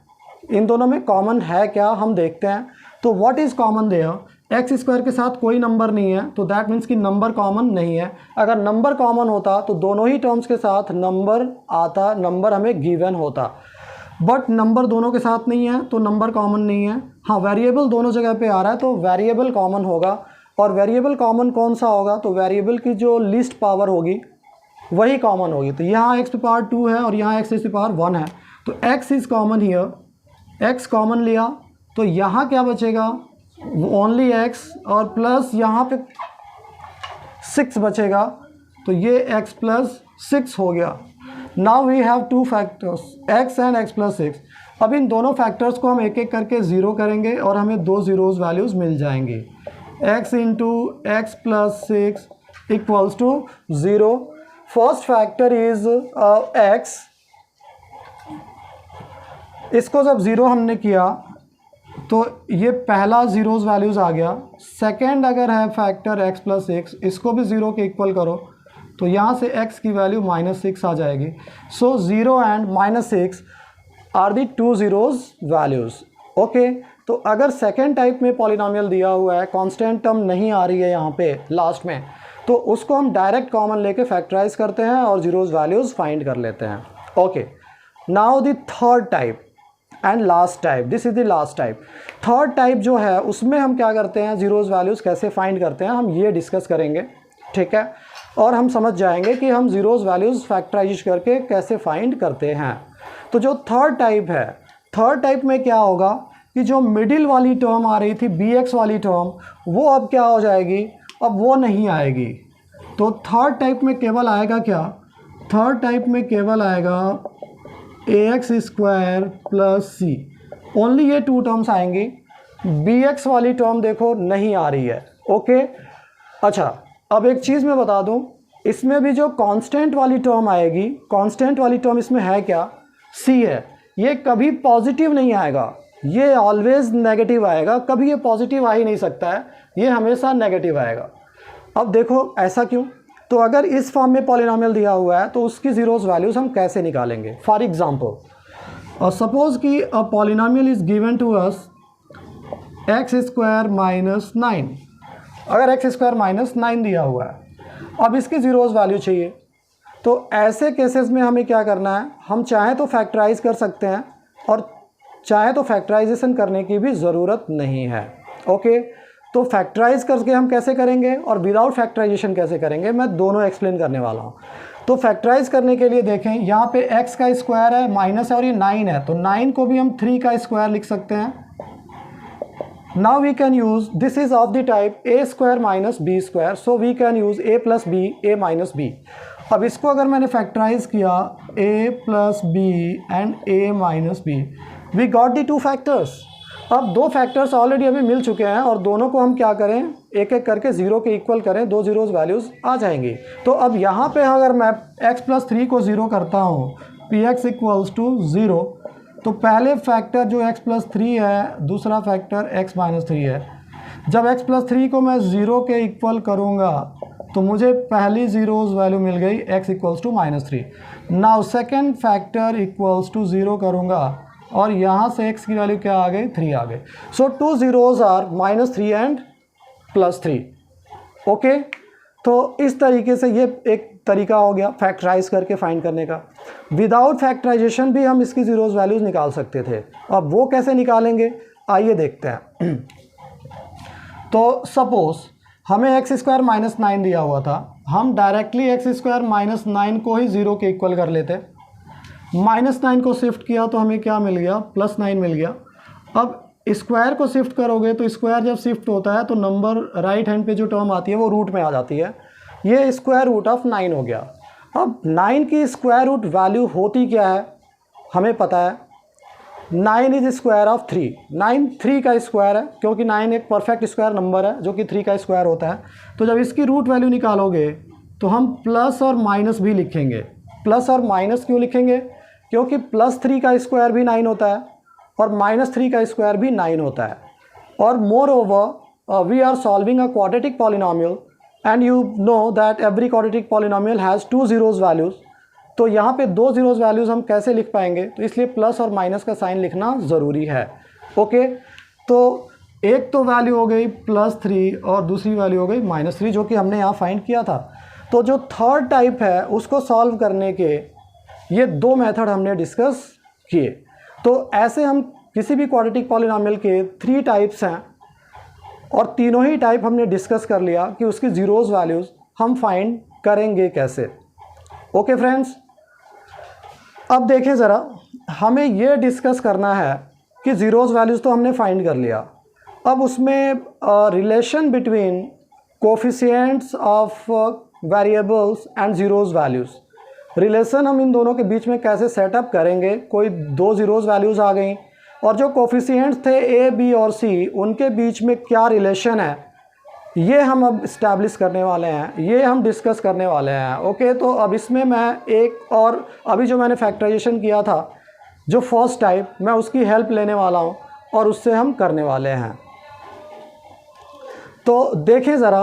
इन दोनों में कॉमन है क्या हम देखते हैं। तो what is common there, x² के साथ कोई नंबर नहीं है, तो दैट मीन्स कि नंबर कॉमन नहीं है। अगर नंबर कॉमन होता तो दोनों ही टर्म्स के साथ नंबर आता, नंबर हमें गिवन होता, बट नंबर दोनों के साथ नहीं है तो नंबर कॉमन नहीं है। हाँ, वेरिएबल दोनों जगह पे आ रहा है तो वेरिएबल कॉमन होगा। और वेरिएबल कॉमन कौन सा होगा, तो वेरिएबल की जो लीस्ट पावर होगी वही कॉमन होगी। तो यहाँ x⁻2 है और यहाँ x⁻1 है, तो x is common here, x common लिया तो यहाँ क्या बचेगा, ओनली x, और प्लस यहाँ पे 6 बचेगा, तो ये x + 6 हो गया। Now we have 2 factors, x and x+6। अब इन दोनों फैक्टर्स को हम एक एक करके 0 करेंगे और हमें 2 ज़ीरोज़ वैल्यूज़ मिल जाएंगी। x × x + 6 = 0। First factor is x, इसको जब 0 हमने किया तो ये पहला ज़ीरोज़ वैल्यूज़ आ गया। सेकंड अगर है फैक्टर x प्लस एक्स, इसको भी 0 के इक्वल करो तो यहाँ से x की वैल्यू -6 आ जाएगी। So 0 and -6 are the two zeros values. Okay, तो अगर सेकेंड टाइप में पॉलिनॉमियल दिया हुआ है, कांस्टेंट टर्म नहीं आ रही है यहाँ पे लास्ट में, तो उसको हम डायरेक्ट कॉमन लेके फैक्टराइज करते हैं और ज़ीरोज़ वैल्यूज़ फाइंड कर लेते हैं। Okay, now the third type and last type, this is the last type. Third type जो है उसमें हम क्या करते हैं, ज़ीरोज़ वैल्यूज़ कैसे फाइंड करते हैं, हम ये डिस्कस करेंगे, ठीक है। और हम समझ जाएंगे कि हम ज़ीरोज़ वैल्यूज़ फैक्टराइज करके कैसे फाइंड करते हैं। तो जो थर्ड टाइप है, थर्ड टाइप में क्या होगा कि जो मिडिल वाली टर्म आ रही थी bx वाली टर्म, वो अब क्या हो जाएगी, अब वो नहीं आएगी। तो थर्ड टाइप में केवल आएगा क्या, थर्ड टाइप में केवल आएगा ax स्क्वायर प्लस सी, ओनली ये टू टर्म्स आएंगी। bx वाली टर्म देखो नहीं आ रही है। ओके, अच्छा अब एक चीज़ मैं बता दूं, इसमें भी जो कांस्टेंट वाली टर्म आएगी, कांस्टेंट वाली टर्म इसमें है क्या, c है, ये कभी पॉजिटिव नहीं आएगा, ये ऑलवेज नेगेटिव आएगा, कभी ये पॉजिटिव आ ही नहीं सकता है, ये हमेशा नेगेटिव आएगा। अब देखो ऐसा क्यों, तो अगर इस फॉर्म में पॉलिनॉमियल दिया हुआ है तो उसकी ज़ीरोज़ वैल्यूज़ हम कैसे निकालेंगे। फॉर एग्जांपल सपोज कि a polynomial is given to us x square minus 9, अगर एक्स स्क्वायर माइनस 9 दिया हुआ है, अब इसकी ज़ीरोज़ वैल्यू चाहिए। तो ऐसे केसेस में हमें क्या करना है, हम चाहें तो फैक्टराइज कर सकते हैं और चाहे तो फैक्टराइजेशन करने की भी ज़रूरत नहीं है। ओके, तो फैक्टराइज करके हम कैसे करेंगे और विदाउट फैक्टराइजेशन कैसे करेंगे, मैं दोनों एक्सप्लेन करने वाला हूँ। तो फैक्टराइज करने के लिए देखें, यहाँ पे x का स्क्वायर है, माइनस है और ये 9 है, तो 9 को भी हम 3 का स्क्वायर लिख सकते हैं। Now we can use, this is of the type a square minus b square, so we can use a plus b, a minus b. अब इसको अगर मैंने फैक्टराइज किया a plus b and a minus b, we got the two factors. अब दो factors already अभी मिल चुके हैं और दोनों को हम क्या करें, एक एक करके 0 के इक्वल करें, दो ज़ीरोज़ वैल्यूज़ आ जाएंगी। तो अब यहाँ पे अगर मैं x प्लस 3 को 0 करता हूँ, px इक्वल्स टू 0, तो पहले फैक्टर जो x प्लस 3 है, दूसरा फैक्टर x माइनस 3 है। जब x प्लस 3 को मैं 0 के इक्वल करूँगा तो मुझे पहली ज़ीरोज़ वैल्यू मिल गई x equals to -3। Now second factor equals to 0 करूँगा और यहाँ से x की वैल्यू क्या आ गई, 3 आ गई। So two zeros are -3 and +3। Okay, तो इस तरीके से ये एक तरीका हो गया फैक्टराइज करके फाइंड करने का। विदाउट फैक्टराइजेशन भी हम इसकी ज़ीरोज़ वैल्यूज़ निकाल सकते थे। अब वो कैसे निकालेंगे, आइए देखते हैं। तो सपोज़ हमें एक्स स्क्वायर माइनस 9 दिया हुआ था, हम डायरेक्टली एक्स स्क्वायर माइनस 9 को ही 0 के इक्वल कर लेते। -9 को शिफ्ट किया तो हमें क्या मिल गया, +9 मिल गया। अब स्क्वायर को शिफ्ट करोगे तो स्क्वायर जब शिफ्ट होता है तो नंबर राइट हैंड पे जो टर्म आती है वो रूट में आ जाती है, ये स्क्वायर रूट ऑफ 9 हो गया। अब 9 की स्क्वायर रूट वैल्यू होती क्या है, हमें पता है 9 इज स्क्वायर ऑफ 3, 9 3 का स्क्वायर है, क्योंकि 9 एक परफेक्ट स्क्वायर नंबर है जो कि 3 का स्क्वायर होता है। तो जब इसकी रूट वैल्यू निकालोगे तो हम प्लस और माइनस भी लिखेंगे। प्लस और माइनस क्यों लिखेंगे, क्योंकि +3 का स्क्वायर भी 9 होता है और -3 का स्क्वायर भी 9 होता है। और moreover we are solving a quadratic polynomial and you know that every quadratic polynomial has two zeros values. तो यहाँ पे दो ज़ीरोज़ वैल्यूज़ हम कैसे लिख पाएंगे, तो इसलिए प्लस और माइनस का साइन लिखना ज़रूरी है। ओके, तो एक तो वैल्यू हो गई +3 और दूसरी वैल्यू हो गई -3, जो कि हमने यहाँ फाइंड किया था। तो जो थर्ड टाइप है उसको सॉल्व करने के ये दो मेथड हमने डिस्कस किए। तो ऐसे हम किसी भी क्वाड्रेटिक पॉलिनॉमियल के 3 टाइप्स हैं और तीनों ही टाइप हमने डिस्कस कर लिया कि उसकी ज़ीरोज़ वैल्यूज़ हम फाइंड करेंगे कैसे। ओके फ्रेंड्स, अब देखें ज़रा, हमें ये डिस्कस करना है कि ज़ीरोज़ वैल्यूज़ तो हमने फाइंड कर लिया, अब उसमें relation between coefficients of variables and zeros values, relation हम इन दोनों के बीच में कैसे सेटअप करेंगे। कोई दो ज़ीरोज़ वैल्यूज़ आ गई और जो कोफिशिएंट्स थे ए बी और सी, उनके बीच में क्या रिलेशन है, ये हम अब इस्टेब्लिश करने वाले हैं, ये हम डिस्कस करने वाले हैं। ओके, तो अब इसमें मैं एक और अभी जो मैंने फैक्टराइजेशन किया था जो फर्स्ट टाइप, मैं उसकी हेल्प लेने वाला हूँ और उससे हम करने वाले हैं। तो देखें ज़रा,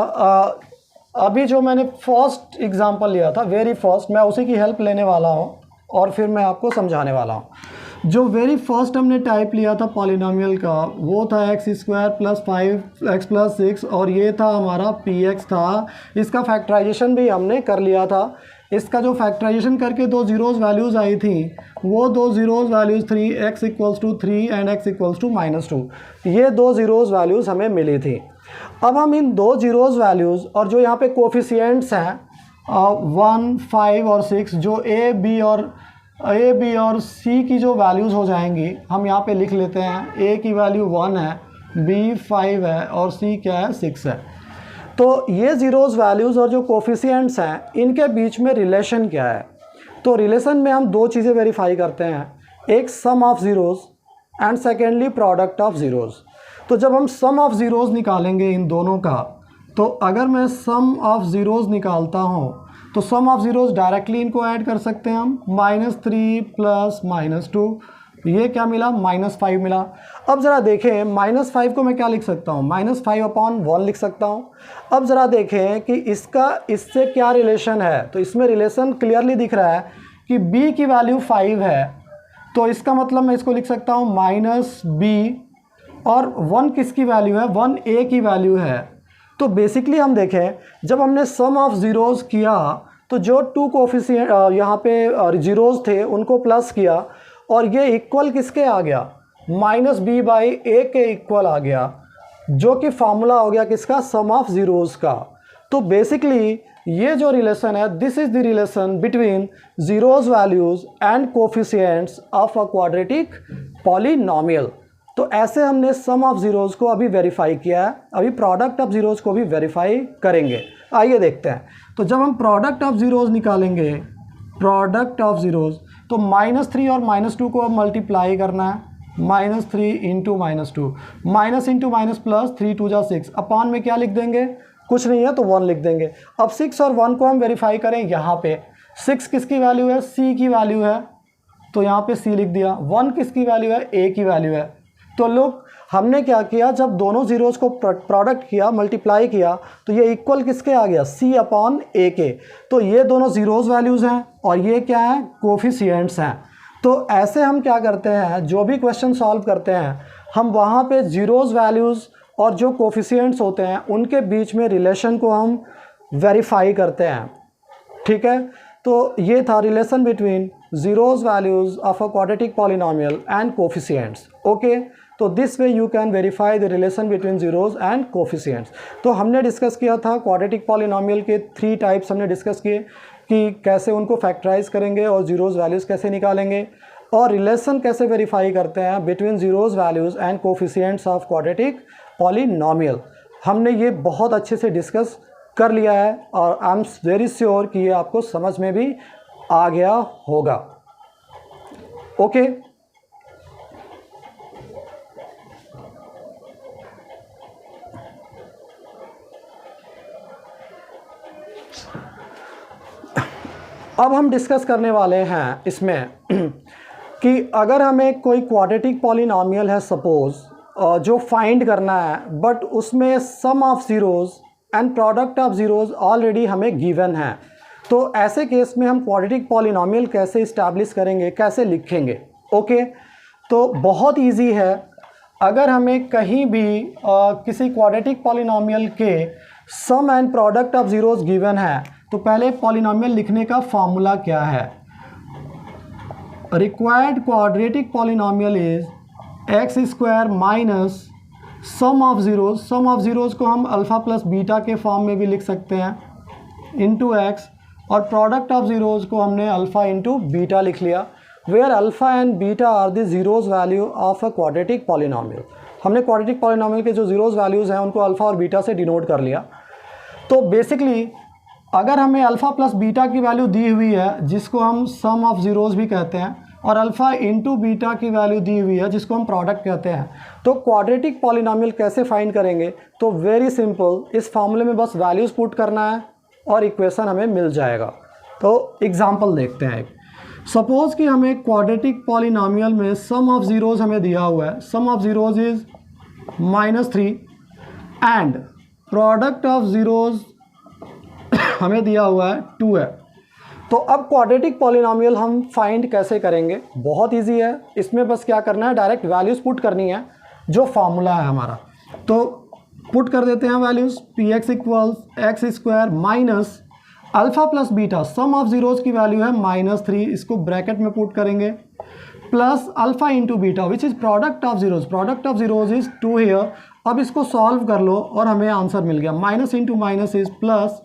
अभी जो मैंने फर्स्ट एग्जांपल लिया था, वेरी फर्स्ट, मैं उसी की हेल्प लेने वाला हूँ और फिर मैं आपको समझाने वाला हूँ। जो वेरी फर्स्ट हमने टाइप लिया था पॉलिनोमियल का, वो था x² + 5x + 6 और ये था हमारा px था। इसका फैक्टराइजेशन भी हमने कर लिया था। इसका जो फैक्टराइजेशन करके दो ज़ीरोज़ वैल्यूज़ आई थी, वो दो zeros values 3x = 3 and x = -2, ये दो ज़ीरोज़ वैल्यूज़ हमें मिली थी। अब हम इन दो ज़ीरोज़ वैल्यूज़ और जो यहाँ पे कोफिशिएंट्स हैं 1, 5 और 6, जो a, b और c की जो वैल्यूज़ हो जाएंगी, हम यहाँ पे लिख लेते हैं। a की वैल्यू 1 है, b 5 है और c क्या है, 6 है। तो ये ज़ीरोज़ वैल्यूज़ और जो कोफिशिएंट्स हैं, इनके बीच में रिलेशन क्या है? तो रिलेशन में हम दो चीज़ें वेरीफाई करते हैं, एक sum of zeros and secondly product of zeros. तो जब हम सम ऑफ ज़ीरोज़ निकालेंगे इन दोनों का, तो अगर मैं सम ऑफ ज़ीरोज़ निकालता हूँ तो सम ऑफ ज़ीरोज़ डायरेक्टली इनको ऐड कर सकते हैं हम, -3 + -2, ये क्या मिला, -5 मिला। अब ज़रा देखें, -5 को मैं क्या लिख सकता हूँ, -5/1 लिख सकता हूँ। अब ज़रा देखें कि इसका इससे क्या रिलेशन है। तो इसमें रिलेशन क्लियरली दिख रहा है कि b की वैल्यू 5 है, तो इसका मतलब मैं इसको लिख सकता हूँ -b, और 1 किसकी वैल्यू है, 1 a की वैल्यू है। तो बेसिकली हम देखें, जब हमने सम ऑफ ज़ीरोज़ किया तो जो टू कोफिशिएंट यहाँ पे ज़ीरोज़ थे उनको प्लस किया और ये इक्वल किसके आ गया, -b/a के इक्वल आ गया, जो कि फार्मूला हो गया किसका, सम ऑफ ज़ीरोज़ का। तो बेसिकली ये जो रिलेशन है, this is the relation between zeros values and coefficients of a quadratic polynomial. तो ऐसे हमने सम ऑफ ज़ीरोज़ को अभी वेरीफाई किया है, अभी प्रोडक्ट ऑफ ज़ीरोज़ को भी वेरीफाई करेंगे। आइए देखते हैं। तो जब हम प्रोडक्ट ऑफ ज़ीरोज़ निकालेंगे, प्रोडक्ट ऑफ ज़ीरोज़, तो -3 और -2 को अब मल्टीप्लाई करना है, -3 × -2, minus into minus plus, 3 × 2 = 6, upon में क्या लिख देंगे, कुछ नहीं है तो 1 लिख देंगे। अब 6 और 1 को हम वेरीफाई करें, यहाँ पे 6 किसकी वैल्यू है, c की वैल्यू है, तो यहाँ पे c लिख दिया। 1 किसकी वैल्यू है, a की वैल्यू है। तो लोग हमने क्या किया, जब दोनों ज़ीरोज़ को प्रोडक्ट किया, मल्टीप्लाई किया, तो ये इक्वल किसके आ गया, c/a के। तो ये दोनों ज़ीरोज़ वैल्यूज़ हैं और ये क्या है, कोफिशिएंट्स हैं। तो ऐसे हम क्या करते हैं, जो भी क्वेश्चन सॉल्व करते हैं, हम वहाँ पे ज़ीरोज़ वैल्यूज़ और जो कोफिशिएंट्स होते हैं उनके बीच में रिलेशन को हम वेरीफाई करते हैं। ठीक है, तो ये था relation between zeros values of a quadratic polynomial and coefficients. Okay, तो this way you can verify the relation between zeros and coefficients. तो हमने डिस्कस किया था क्वाड्रेटिक पॉलिनोमियल के 3 टाइप्स हमने डिस्कस किए कि कैसे उनको फैक्टराइज करेंगे और ज़ीरोज़ वैल्यूज़ कैसे निकालेंगे और रिलेशन कैसे वेरीफाई करते हैं between zeros values and coefficients of quadratic polynomial. हमने ये बहुत अच्छे से डिस्कस कर लिया है और आई एम वेरी श्योर कि ये आपको समझ में भी आ गया होगा। ओके, अब हम डिस्कस करने वाले हैं इसमें कि अगर हमें कोई क्वाड्रेटिक पॉलिनोमियल है सपोज़, जो फाइंड करना है, बट उसमें sum of zeros and product of zeros already हमें गिवन है, तो ऐसे केस में हम क्वाड्रेटिक पॉलिनोमियल कैसे इस्टेब्लिश करेंगे, कैसे लिखेंगे। ओके, तो बहुत इजी है। अगर हमें कहीं भी किसी क्वाड्रेटिक पॉलिनोमियल के sum and product of zeros given है, तो पहले पॉलिनोमियल लिखने का फॉर्मूला क्या है, required quadratic polynomial is x² minus sum of zeros. Sum of zeros को हम अल्फ़ा प्लस बीटा के फॉर्म में भी लिख सकते हैं, इंटू x, और प्रोडक्ट ऑफ ज़ीरोज़ को हमने अल्फ़ा इंटू बीटा लिख लिया, where alpha and beta are the zeros value of a quadratic polynomial. हमने क्वाड्रेटिक पॉलिनोमियल के जो ज़ीरोज़ वैल्यूज़ हैं उनको अल्फ़ा और बीटा से डिनोट कर लिया। तो बेसिकली अगर हमें अल्फ़ा प्लस बीटा की वैल्यू दी हुई है, जिसको हम सम ऑफ ज़ीरोज़ भी कहते हैं, और अल्फ़ा इंटू बीटा की वैल्यू दी हुई है जिसको हम प्रोडक्ट कहते हैं। तो क्वाड्रेटिक पॉलिनॉमियल कैसे फाइंड करेंगे? तो वेरी सिंपल, इस फॉर्मूले में बस वैल्यूज़ पुट करना है और इक्वेशन हमें मिल जाएगा। तो एग्जांपल देखते हैं। सपोज़ कि हमें क्वाड्रेटिक पॉलिनॉमियल में सम ऑफ ज़ीरोज़ हमें दिया हुआ है, sum of zeros is -3 and product of zeros हमें दिया हुआ है 2 है। तो अब क्वाड्रेटिक पॉलिनॉमियल हम फाइंड कैसे करेंगे? बहुत इजी है, इसमें बस क्या करना है, डायरेक्ट वैल्यूज़ पुट करनी है जो फार्मूला है हमारा। तो पुट कर देते हैं values, p x equals x square minus alpha plus beta, sum of zeros की वैल्यू है -3, इसको ब्रैकेट में पुट करेंगे, plus alpha into beta which is product of zeros, product of zeros is 2 here. अब इसको सॉल्व कर लो और हमें आंसर मिल गया, minus into minus is plus,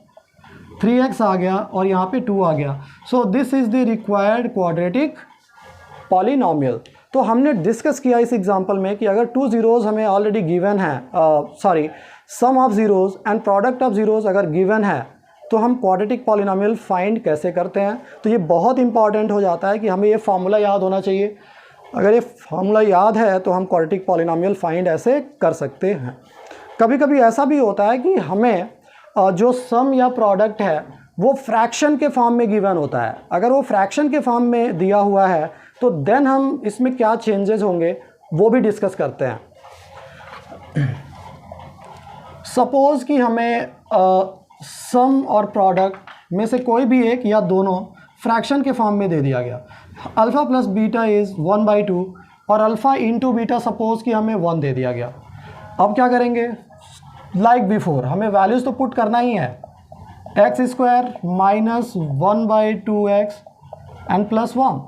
3x आ गया और यहाँ पे 2 आ गया। सो this is the required quadratic polynomial. तो हमने डिस्कस किया इस एग्जांपल में कि अगर 2 ज़ीरोज़ हमें ऑलरेडी गिवन है, sum of zeros and product of zeros अगर गिवन है तो हम क्वाड्रेटिक पॉलिनॉमियल फाइंड कैसे करते हैं। तो ये बहुत इंपॉर्टेंट हो जाता है कि हमें ये फार्मूला याद होना चाहिए। अगर ये फार्मूला याद है तो हम क्वाड्रेटिक पॉलिनॉमियल फाइंड ऐसे कर सकते हैं। कभी कभी ऐसा भी होता है कि हमें जो सम या प्रोडक्ट है वो फ्रैक्शन के फॉर्म में गिवन होता है। अगर वो फ्रैक्शन के फॉर्म में दिया हुआ है तो देन हम इसमें क्या चेंजेस होंगे वो भी डिस्कस करते हैं। सपोज़ कि हमें सम और प्रोडक्ट में से कोई भी एक या दोनों फ्रैक्शन के फॉर्म में दे दिया गया, अल्फ़ा प्लस बीटा इज़ 1/2 और अल्फ़ा इंटू बीटा सपोज़ कि हमें 1 दे दिया गया। अब क्या करेंगे? लाइक बिफोर हमें वैल्यूज़ तो पुट करना ही है, x square minus 1/2x and plus 1।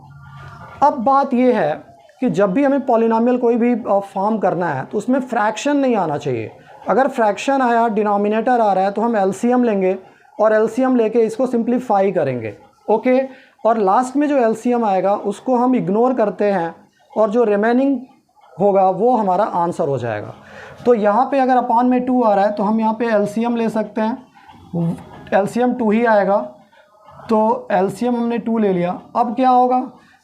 अब बात यह है कि जब भी हमें पॉलिनॉमियल कोई भी फॉर्म करना है तो उसमें फ्रैक्शन नहीं आना चाहिए। अगर फ्रैक्शन आया, डिनोमिनेटर आ रहा है, तो हम एलसीएम लेंगे और एलसीएम लेके इसको सिंप्लीफाई करेंगे, ओके। और लास्ट में जो एलसीएम आएगा उसको हम इग्नोर करते हैं और जो रिमेनिंग होगा वो हमारा आंसर हो जाएगा। तो यहाँ पे अगर अपॉन में 2 आ रहा है तो हम यहाँ पे एलसीएम ले सकते हैं, एलसीएम 2 ही आएगा। तो एलसीएम हमने 2 ले लिया। अब क्या होगा?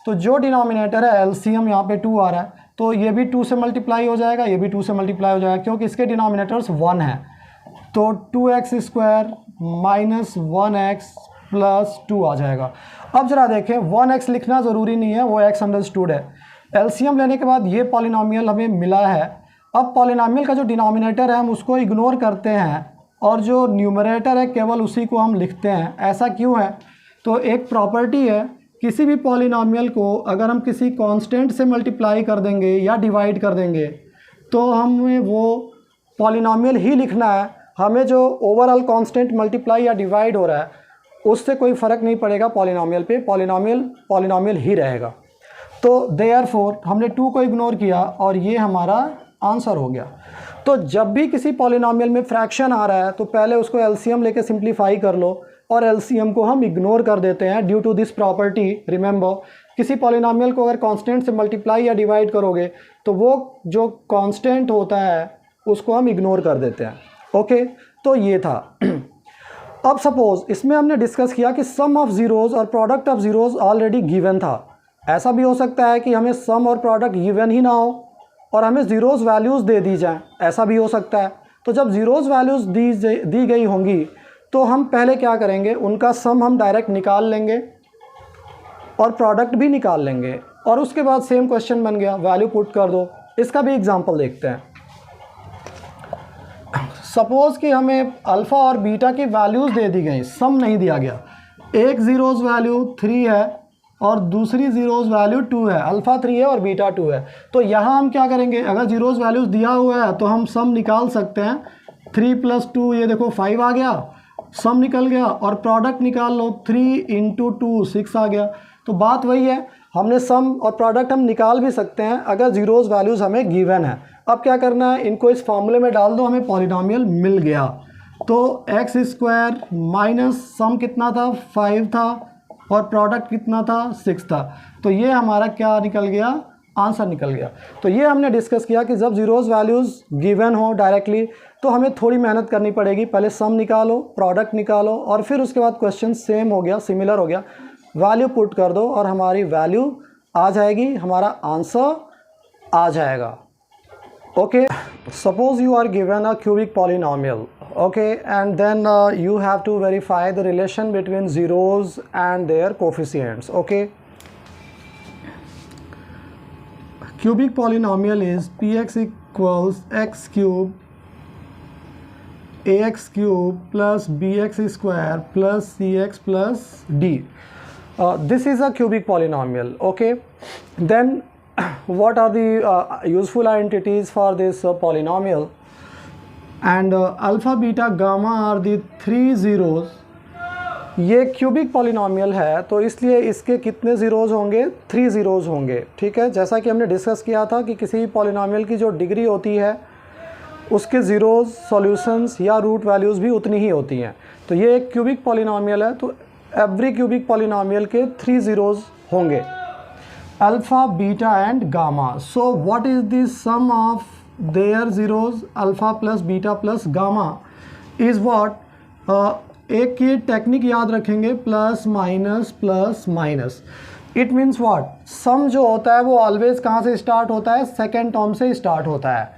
तो जो डिनोमिनेटर है एलसीएम यहाँ पे 2 आ रहा है तो ये भी 2 से मल्टीप्लाई हो जाएगा, ये भी 2 से मल्टीप्लाई हो जाएगा क्योंकि इसके डिनोमिनेटर्स 1 है। तो 2x square minus 1x plus 2 आ जाएगा। अब ज़रा देखें, 1x लिखना ज़रूरी नहीं है, वो x अंडरस्टूड है। एलसीएम लेने के बाद ये पॉलिनॉमियल हमें मिला है। अब पॉलिनॉमियल का जो डिनोमिनेटर है हम उसको इग्नोर करते हैं और जो न्यूमरेटर है केवल उसी को हम लिखते हैं। ऐसा क्यों है? तो एक प्रॉपर्टी है, किसी भी पॉलिनॉमियल को अगर हम किसी कांस्टेंट से मल्टीप्लाई कर देंगे या डिवाइड कर देंगे तो हमें वो पॉलिनॉमियल ही लिखना है। हमें जो ओवरऑल कांस्टेंट मल्टीप्लाई या डिवाइड हो रहा है उससे कोई फ़र्क नहीं पड़ेगा पॉलिनॉमियल पे, पॉलिनॉमियल ही रहेगा। तो देयरफॉर हमने 2 को इग्नोर किया और ये हमारा आंसर हो गया। तो जब भी किसी पॉलिनॉमियल में फ्रैक्शन आ रहा है तो पहले उसको एलसीएम लेके सिंप्लीफाई कर लो और एलसीएम को हम इग्नोर कर देते हैं due to this property. Remember, किसी पॉलिनॉमियल को अगर कांस्टेंट से मल्टीप्लाई या डिवाइड करोगे तो वो जो कांस्टेंट होता है उसको हम इग्नोर कर देते हैं, ओके। तो ये था। अब सपोज़ इसमें हमने डिस्कस किया कि सम ऑफ ज़ीरोज़ और product of zeros already given था। ऐसा भी हो सकता है कि हमें सम और प्रोडक्ट गिवन ही ना हो और हमें ज़ीरोज़ वैल्यूज़ दे दी जाएँ, ऐसा भी हो सकता है। तो जब ज़ीरोज़ वैल्यूज़ दी गई होंगी तो हम पहले क्या करेंगे, उनका सम हम डायरेक्ट निकाल लेंगे और प्रोडक्ट भी निकाल लेंगे और उसके बाद सेम क्वेश्चन बन गया, वैल्यू पुट कर दो। इसका भी एग्जांपल देखते हैं। सपोज़ कि हमें अल्फ़ा और बीटा की वैल्यूज़ दे दी गई, सम नहीं दिया गया। एक ज़ीरोज़ वैल्यू 3 है और दूसरी ज़ीरोज़ वैल्यू 2 है, अल्फ़ा 3 है और बीटा 2 है। तो यहाँ हम क्या करेंगे, अगर ज़ीरोज़ वैल्यूज़ दिया हुआ है तो हम सम निकाल सकते हैं। 3 + 2 ये देखो 5 आ गया, सम निकल गया और प्रोडक्ट निकाल लो, 3 × 2 6 आ गया। तो बात वही है, हमने सम और प्रोडक्ट हम निकाल भी सकते हैं अगर ज़ीरोज़ वैल्यूज़ हमें गिवन है। अब क्या करना है, इनको इस फार्मूले में डाल दो, हमें पॉलिनॉमियल मिल गया। तो एक्स स्क्वायर माइनस सम कितना था 5 था और प्रोडक्ट कितना था 6 था। तो ये हमारा क्या निकल गया, आंसर निकल गया। तो ये हमने डिस्कस किया कि जब ज़ीरोज़ वैल्यूज़ गिवन हो डायरेक्टली तो हमें थोड़ी मेहनत करनी पड़ेगी, पहले सम निकालो, प्रोडक्ट निकालो और फिर उसके बाद क्वेश्चन सेम हो गया, सिमिलर हो गया, वैल्यू पुट कर दो और हमारी वैल्यू आ जाएगी, हमारा आंसर आ जाएगा। Okay, suppose you are given a cubic polynomial, okay, and then you have to verify the relation between zeros and their coefficients. Okay, cubic polynomial is px equals x cube ax cube plus bx square plus cx plus d. This is a cubic polynomial. Okay, then what are the useful identities for this polynomial? And alpha beta gamma are the 3 zeros. ये cubic polynomial है तो इसलिए इसके कितने zeros होंगे? 3 zeros होंगे। ठीक है, जैसा कि हमने डिस्कस किया था कि किसी पॉलिनोमियल की जो डिग्री होती है उसके ज़ीरोज़, सॉल्यूशंस या रूट वैल्यूज़ भी उतनी ही होती हैं। तो ये एक क्यूबिक पॉलिनोमियल है तो एवरी क्यूबिक पॉलिनोमियल के 3 ज़ीरोज़ होंगे, alpha beta and gamma. So what is the sum of their zeros alpha plus beta plus gamma is what? एक ये टेक्निक याद रखेंगे, plus minus. It means what? Sum जो होता है वो ऑलवेज कहाँ से स्टार्ट होता है? सेकेंड टर्म से स्टार्ट होता है।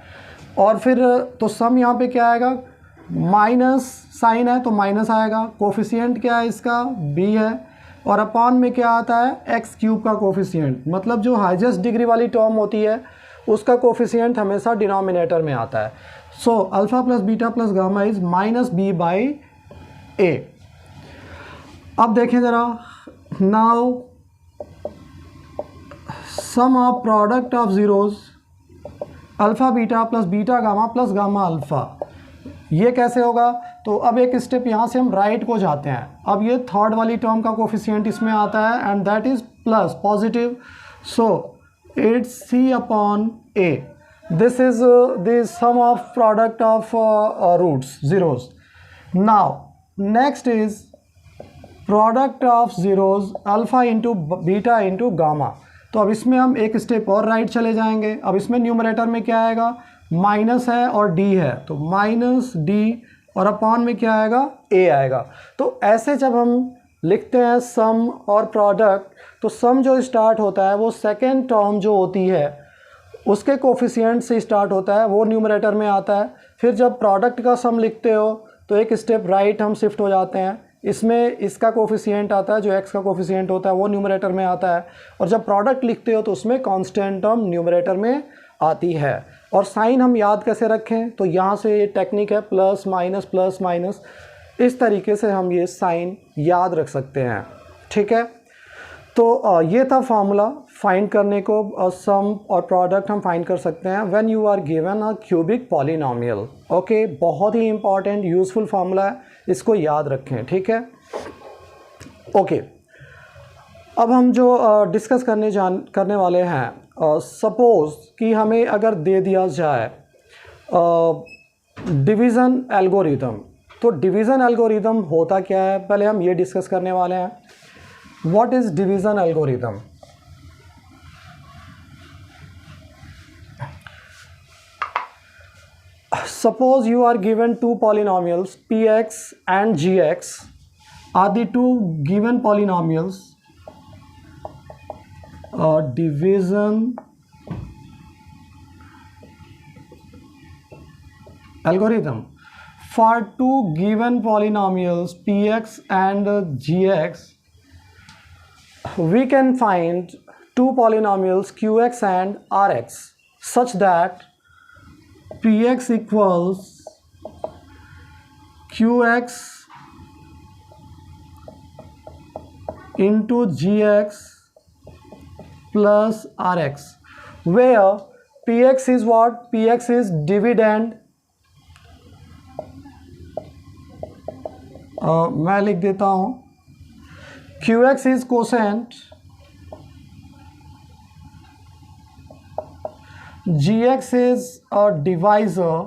और फिर तो सम यहाँ पे क्या आएगा? माइनस साइन है तो माइनस आएगा। कोफिशिएंट क्या है इसका? b है। और अपॉन में क्या आता है? एक्स क्यूब का कोफिशिएंट, मतलब जो हाईएस्ट डिग्री वाली टर्म होती है उसका कोफिशिएंट हमेशा डिनोमिनेटर में आता है। So alpha plus beta plus gamma is -b/a। अब देखें ज़रा, now sum of product of zeros alpha beta plus beta gamma plus gamma alpha, ये कैसे होगा? तो अब एक स्टेप यहाँ से हम राइट को जाते हैं। अब ये थर्ड वाली टर्म का कोफिशिएंट इसमें आता है and that is plus positive, so it's c upon a. This is the sum of product of roots, zeros. Now next is product of zeros alpha into beta into gamma. तो अब इसमें हम एक step और right चले जाएंगे। अब इसमें न्यूमरेटर में क्या आएगा? माइनस है और d है तो माइनस d और अपॉन में क्या आएगा? a आएगा। तो ऐसे जब हम लिखते हैं सम और प्रोडक्ट, तो सम जो स्टार्ट होता है वो सेकेंड टर्म जो होती है उसके कोफिशिएंट से स्टार्ट होता है, वो न्यूमरेटर में आता है। फिर जब प्रोडक्ट का सम लिखते हो तो एक स्टेप राइट हम शिफ्ट हो जाते हैं, इसमें इसका कोफिशिएंट आता है, जो एक्स का कोफिशिएंट होता है वो न्यूमरेटर में आता है। और जब प्रोडक्ट लिखते हो तो उसमें कांस्टेंट टर्म न्यूमरेटर में आती है। और साइन हम याद कैसे रखें? तो यहाँ से ये टेक्निक है प्लस माइनस, इस तरीके से हम ये साइन याद रख सकते हैं। ठीक है, तो ये था फार्मूला फाइंड करने को, सम और प्रोडक्ट हम फाइंड कर सकते हैं when you are given a cubic polynomial. Okay, बहुत ही इंपॉर्टेंट यूज़फुल फार्मूला है, इसको याद रखें। ठीक है, ओके, अब हम जो डिस्कस करने वाले हैं, सपोज़ कि हमें अगर दे दिया जाए डिवीज़न एल्गोरिथम, तो डिवीज़न एल्गोरिथम होता क्या है पहले हम ये डिस्कस करने वाले हैं। What is division algorithm? Suppose you are given two polynomials px and gx are the two given polynomials. Division algorithm for two given polynomials px and gx, we can find two polynomials qx and rx such that px equals qx into gx plus rx, where px is what? Px is dividend, मैं लिख देता हूँ, qx is quotient, gx is a divisor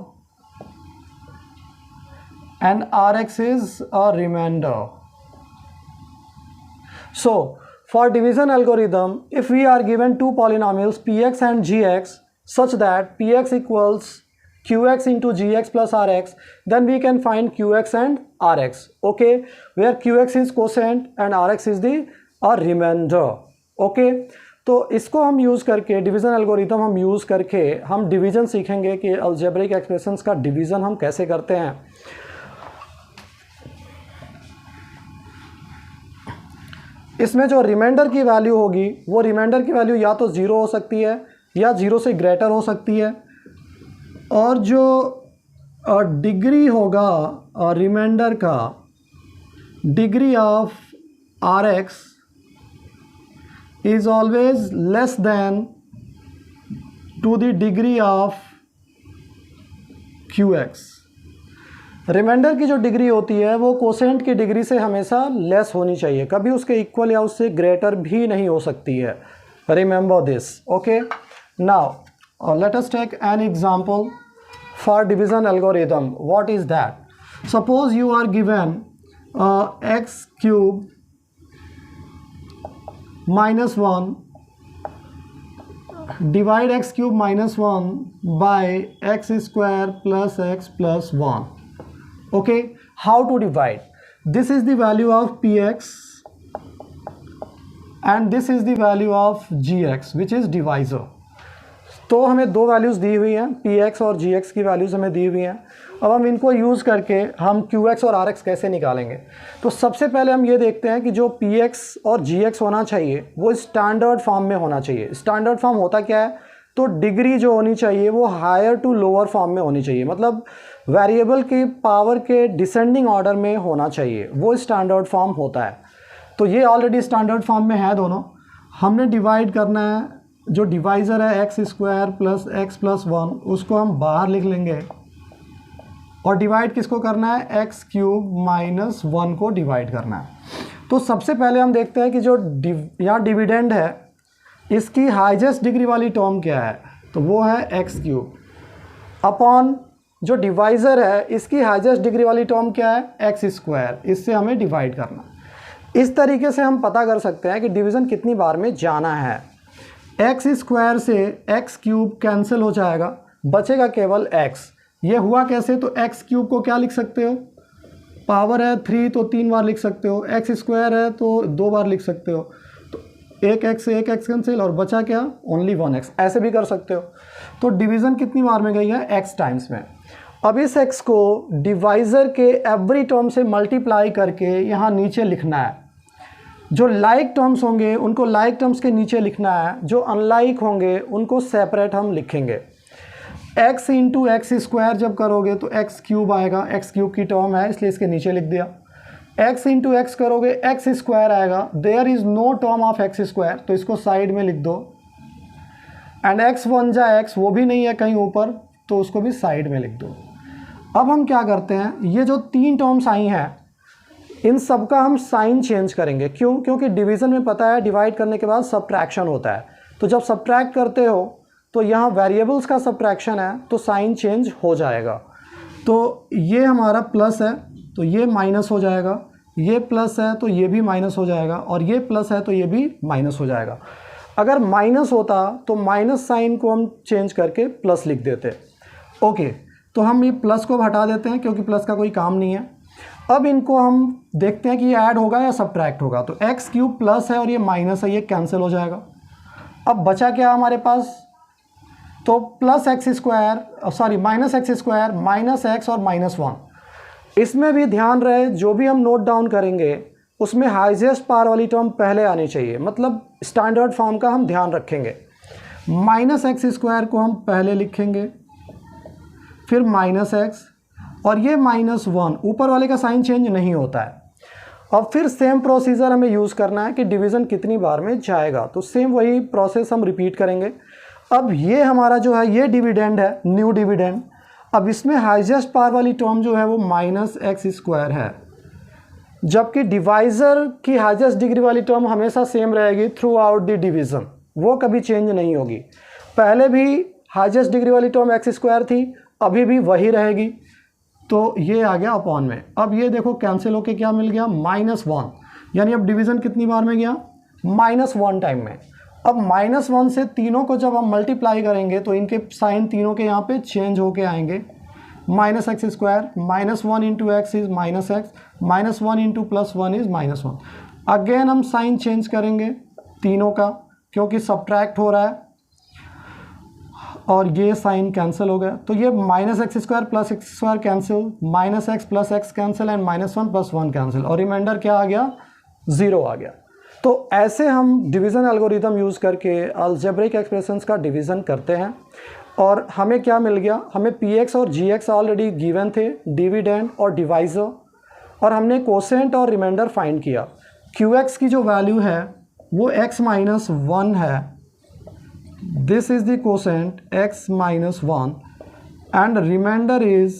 and rx is a remainder. So for division algorithm, if we are given two polynomials px and gx such that px equals qx into gx plus rx, then we can find qx and rx, okay, where qx is quotient and rx is the remainder. Okay, तो इसको हम use करके, division algorithm हम use करके हम division सीखेंगे कि algebraic expressions का डिवीज़न हम कैसे करते हैं। इसमें जो रिमाइंडर की वैल्यू होगी वो रिमाइंडर की वैल्यू या तो 0 हो सकती है या 0 से ग्रेटर हो सकती है, और जो डिग्री होगा रिमाइंडर का, degree of r x is always less than to the degree of q x. Remainder की जो डिग्री होती है वो कोसेंट की डिग्री से हमेशा लेस होनी चाहिए, कभी उसके इक्वल या उससे ग्रेटर भी नहीं हो सकती है। Remember this, okay. Now let us take an example for division algorithm. What is that? Suppose you are given x cube minus 1, divide x cube minus 1 by x square plus x plus 1. Okay, how to divide? This is the value of px and this is the value of gx, which is divisor. तो हमें दो values दी हुई हैं, px और gx की values हमें दी हुई हैं। अब हम इनको यूज़ करके हम qx और rx कैसे निकालेंगे। तो सबसे पहले हम ये देखते हैं कि जो px और gx होना चाहिए वो स्टैंडर्ड फॉर्म में होना चाहिए। स्टैंडर्ड फॉर्म होता क्या है, तो डिग्री जो होनी चाहिए वो हायर टू लोअर फॉर्म में होनी चाहिए, मतलब वेरिएबल की पावर के डिसेंडिंग ऑर्डर में होना चाहिए, वो स्टैंडर्ड फॉर्म होता है। तो ये ऑलरेडी स्टैंडर्ड फॉर्म में है दोनों। हमने डिवाइड करना है, जो डिवाइज़र है x square plus x plus 1 उसको हम बाहर लिख लेंगे, और डिवाइड किसको करना है, एक्स क्यूब माइनस 1 को डिवाइड करना है। तो सबसे पहले हम देखते हैं कि जो यहाँ डिविडेंड है इसकी हाईएस्ट डिग्री वाली टर्म क्या है, तो वो है एक्स क्यूब अपॉन जो डिवाइज़र है इसकी हाईएस्ट डिग्री वाली टर्म क्या है, एक्स स्क्वायर। इससे हमें डिवाइड करना। इस तरीके से हम पता कर सकते हैं कि डिवीज़न कितनी बार में जाना है। एक्स स्क्वायर से एक्स क्यूब कैंसिल हो जाएगा, बचेगा केवल एक्स। ये हुआ कैसे, तो एक्स क्यूब को क्या लिख सकते हो, पावर है 3 तो 3 बार लिख सकते हो, एक्स स्क्वायर है तो 2 बार लिख सकते हो, तो एक एक्स से एक एक्स कैंसिल और बचा क्या, ओनली 1x। ऐसे भी कर सकते हो। तो डिवीज़न कितनी बार में गई है, एक्स टाइम्स में। अब इस एक्स को डिवाइज़र के एवरी टर्म से मल्टीप्लाई करके यहाँ नीचे लिखना है। जो लाइक टर्म्स होंगे उनको लाइक टर्म्स के नीचे लिखना है, जो अनलाइक होंगे उनको सेपरेट हम लिखेंगे। x इंटू एक्स स्क्वायर जब करोगे तो एक्स क्यूब आएगा, एक्स क्यूब की टर्म है इसलिए इसके नीचे लिख दिया। x इंटू एक्स करोगे एक्स स्क्वायर आएगा, there is no term of x square तो इसको साइड में लिख दो। एंड x 1 जा x, वो भी नहीं है कहीं ऊपर तो उसको भी साइड में लिख दो। अब हम क्या करते हैं, ये जो 3 टर्म्स आई हैं इन सब का हम साइन चेंज करेंगे। क्यों, क्योंकि डिवीज़न में पता है डिवाइड करने के बाद सब्ट्रैक्शन होता है, तो जब सब्ट्रैक्ट करते हो तो यहाँ वेरिएबल्स का सब्ट्रैक्शन है तो साइन चेंज हो जाएगा। तो ये हमारा प्लस है तो ये माइनस हो जाएगा, ये प्लस है तो ये भी माइनस हो जाएगा, और ये प्लस है तो ये भी माइनस हो जाएगा। अगर माइनस होता तो माइनस साइन को हम चेंज करके प्लस लिख देते। ओके, तो हम ये प्लस को हटा देते हैं क्योंकि प्लस का कोई काम नहीं है। अब इनको हम देखते हैं कि ये ऐड होगा या सब्ट्रैक्ट होगा। तो एक्स क्यूब प्लस है और ये माइनस है, ये कैंसिल हो जाएगा। अब बचा क्या हमारे पास, तो plus x square sorry minus x square minus x और माइनस 1। इसमें भी ध्यान रहे जो भी हम नोट डाउन करेंगे उसमें हाईएस्ट पावर वाली टर्म पहले आनी चाहिए, मतलब स्टैंडर्ड फॉर्म का हम ध्यान रखेंगे। माइनस एक्स स्क्वायर को हम पहले लिखेंगे, फिर माइनस एक्स, और ये माइनस 1, ऊपर वाले का साइन चेंज नहीं होता है। और फिर सेम प्रोसीजर हमें यूज़ करना है कि डिवीज़न कितनी बार में जाएगा, तो सेम वही प्रोसेस हम रिपीट करेंगे। अब ये हमारा जो है ये डिविडेंड है, न्यू डिविडेंड। अब इसमें हाईएस्ट पावर वाली टर्म जो है वो माइनस एक्स स्क्वायर है, जबकि डिवाइज़र की हाईएस्ट डिग्री वाली टर्म हमेशा सेम रहेगी थ्रू आउट द डिवीज़न, वो कभी चेंज नहीं होगी। पहले भी हाईएस्ट डिग्री वाली टर्म एक्स स्क्वायर थी, अभी भी वही रहेगी। तो ये आ गया अपॉन में। अब ये देखो कैंसिल होके क्या मिल गया, -1, यानी अब डिवीज़न कितनी बार में गया, -1 टाइम में। अब -1 से तीनों को जब हम मल्टीप्लाई करेंगे तो इनके साइन तीनों के यहाँ पे चेंज होके आएंगे। Minus x square -1 into x is minus x, -1 into +1 is -1। Again हम साइन चेंज करेंगे तीनों का, क्योंकि सब्ट्रैक्ट हो रहा है और ये साइन कैंसिल हो गया, तो ये minus x square plus x square cancel, minus x plus x cancel and minus one plus one cancel, और रिमाइंडर क्या आ गया, 0 आ गया। तो ऐसे हम डिवीज़न एल्गोरिदम यूज़ करके अलजेब्रिक एक्सप्रेशंस का डिवीज़न करते हैं। और हमें क्या मिल गया, हमें पी एक्स और जी एक्स ऑलरेडी गिवन थे, डिविडेंड और डिवाइज़र, और हमने कोसेंट और रिमाइंडर फाइंड किया। क्यू एक्स की जो वैल्यू है वो x माइनस वन है, this is the quotient x minus one and remainder is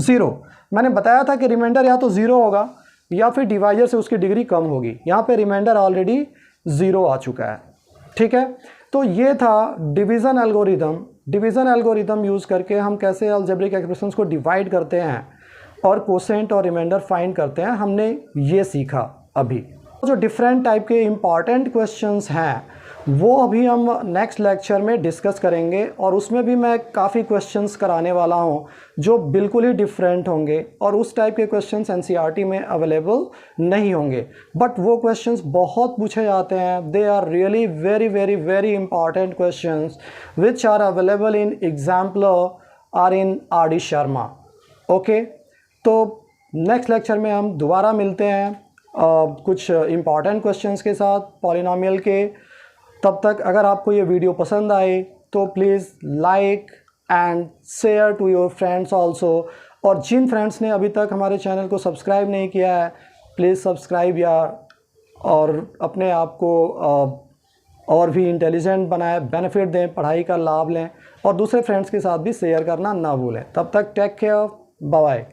0। मैंने बताया था कि रिमाइंडर या तो 0 होगा या फिर डिवाइजर से उसकी डिग्री कम होगी, यहाँ पे रिमाइंडर ऑलरेडी 0 आ चुका है, ठीक है। तो ये था division algorithm. Division algorithm use करके हम कैसे अलजेब्रिक एक्सप्रेशंस को डिवाइड करते हैं और कोसेंट और रिमाइंडर फाइंड करते हैं, हमने ये सीखा अभी। जो डिफरेंट टाइप के इम्पॉर्टेंट क्वेश्चंस हैं वो अभी हम नेक्स्ट लेक्चर में डिस्कस करेंगे, और उसमें भी मैं काफ़ी क्वेश्चंस कराने वाला हूं जो बिल्कुल ही डिफरेंट होंगे, और उस टाइप के क्वेश्चंस एनसीईआरटी में अवेलेबल नहीं होंगे, बट वो क्वेश्चंस बहुत पूछे जाते हैं। They are really very very very important questions which are available in exemplar or in R D Sharma. Okay, तो नेक्स्ट लेक्चर में हम दोबारा मिलते हैं कुछ इम्पॉर्टेंट क्वेश्चंस के साथ पॉलिनोमियल के। तब तक अगर आपको ये वीडियो पसंद आए तो please like and share to your friends also, और जिन फ्रेंड्स ने अभी तक हमारे चैनल को सब्सक्राइब नहीं किया है प्लीज़ सब्सक्राइब और अपने आप को और भी इंटेलिजेंट बनाए, बेनिफिट दें, पढ़ाई का लाभ लें, और दूसरे फ्रेंड्स के साथ भी शेयर करना ना भूलें। तब तक टेक केयर, बाय बाय।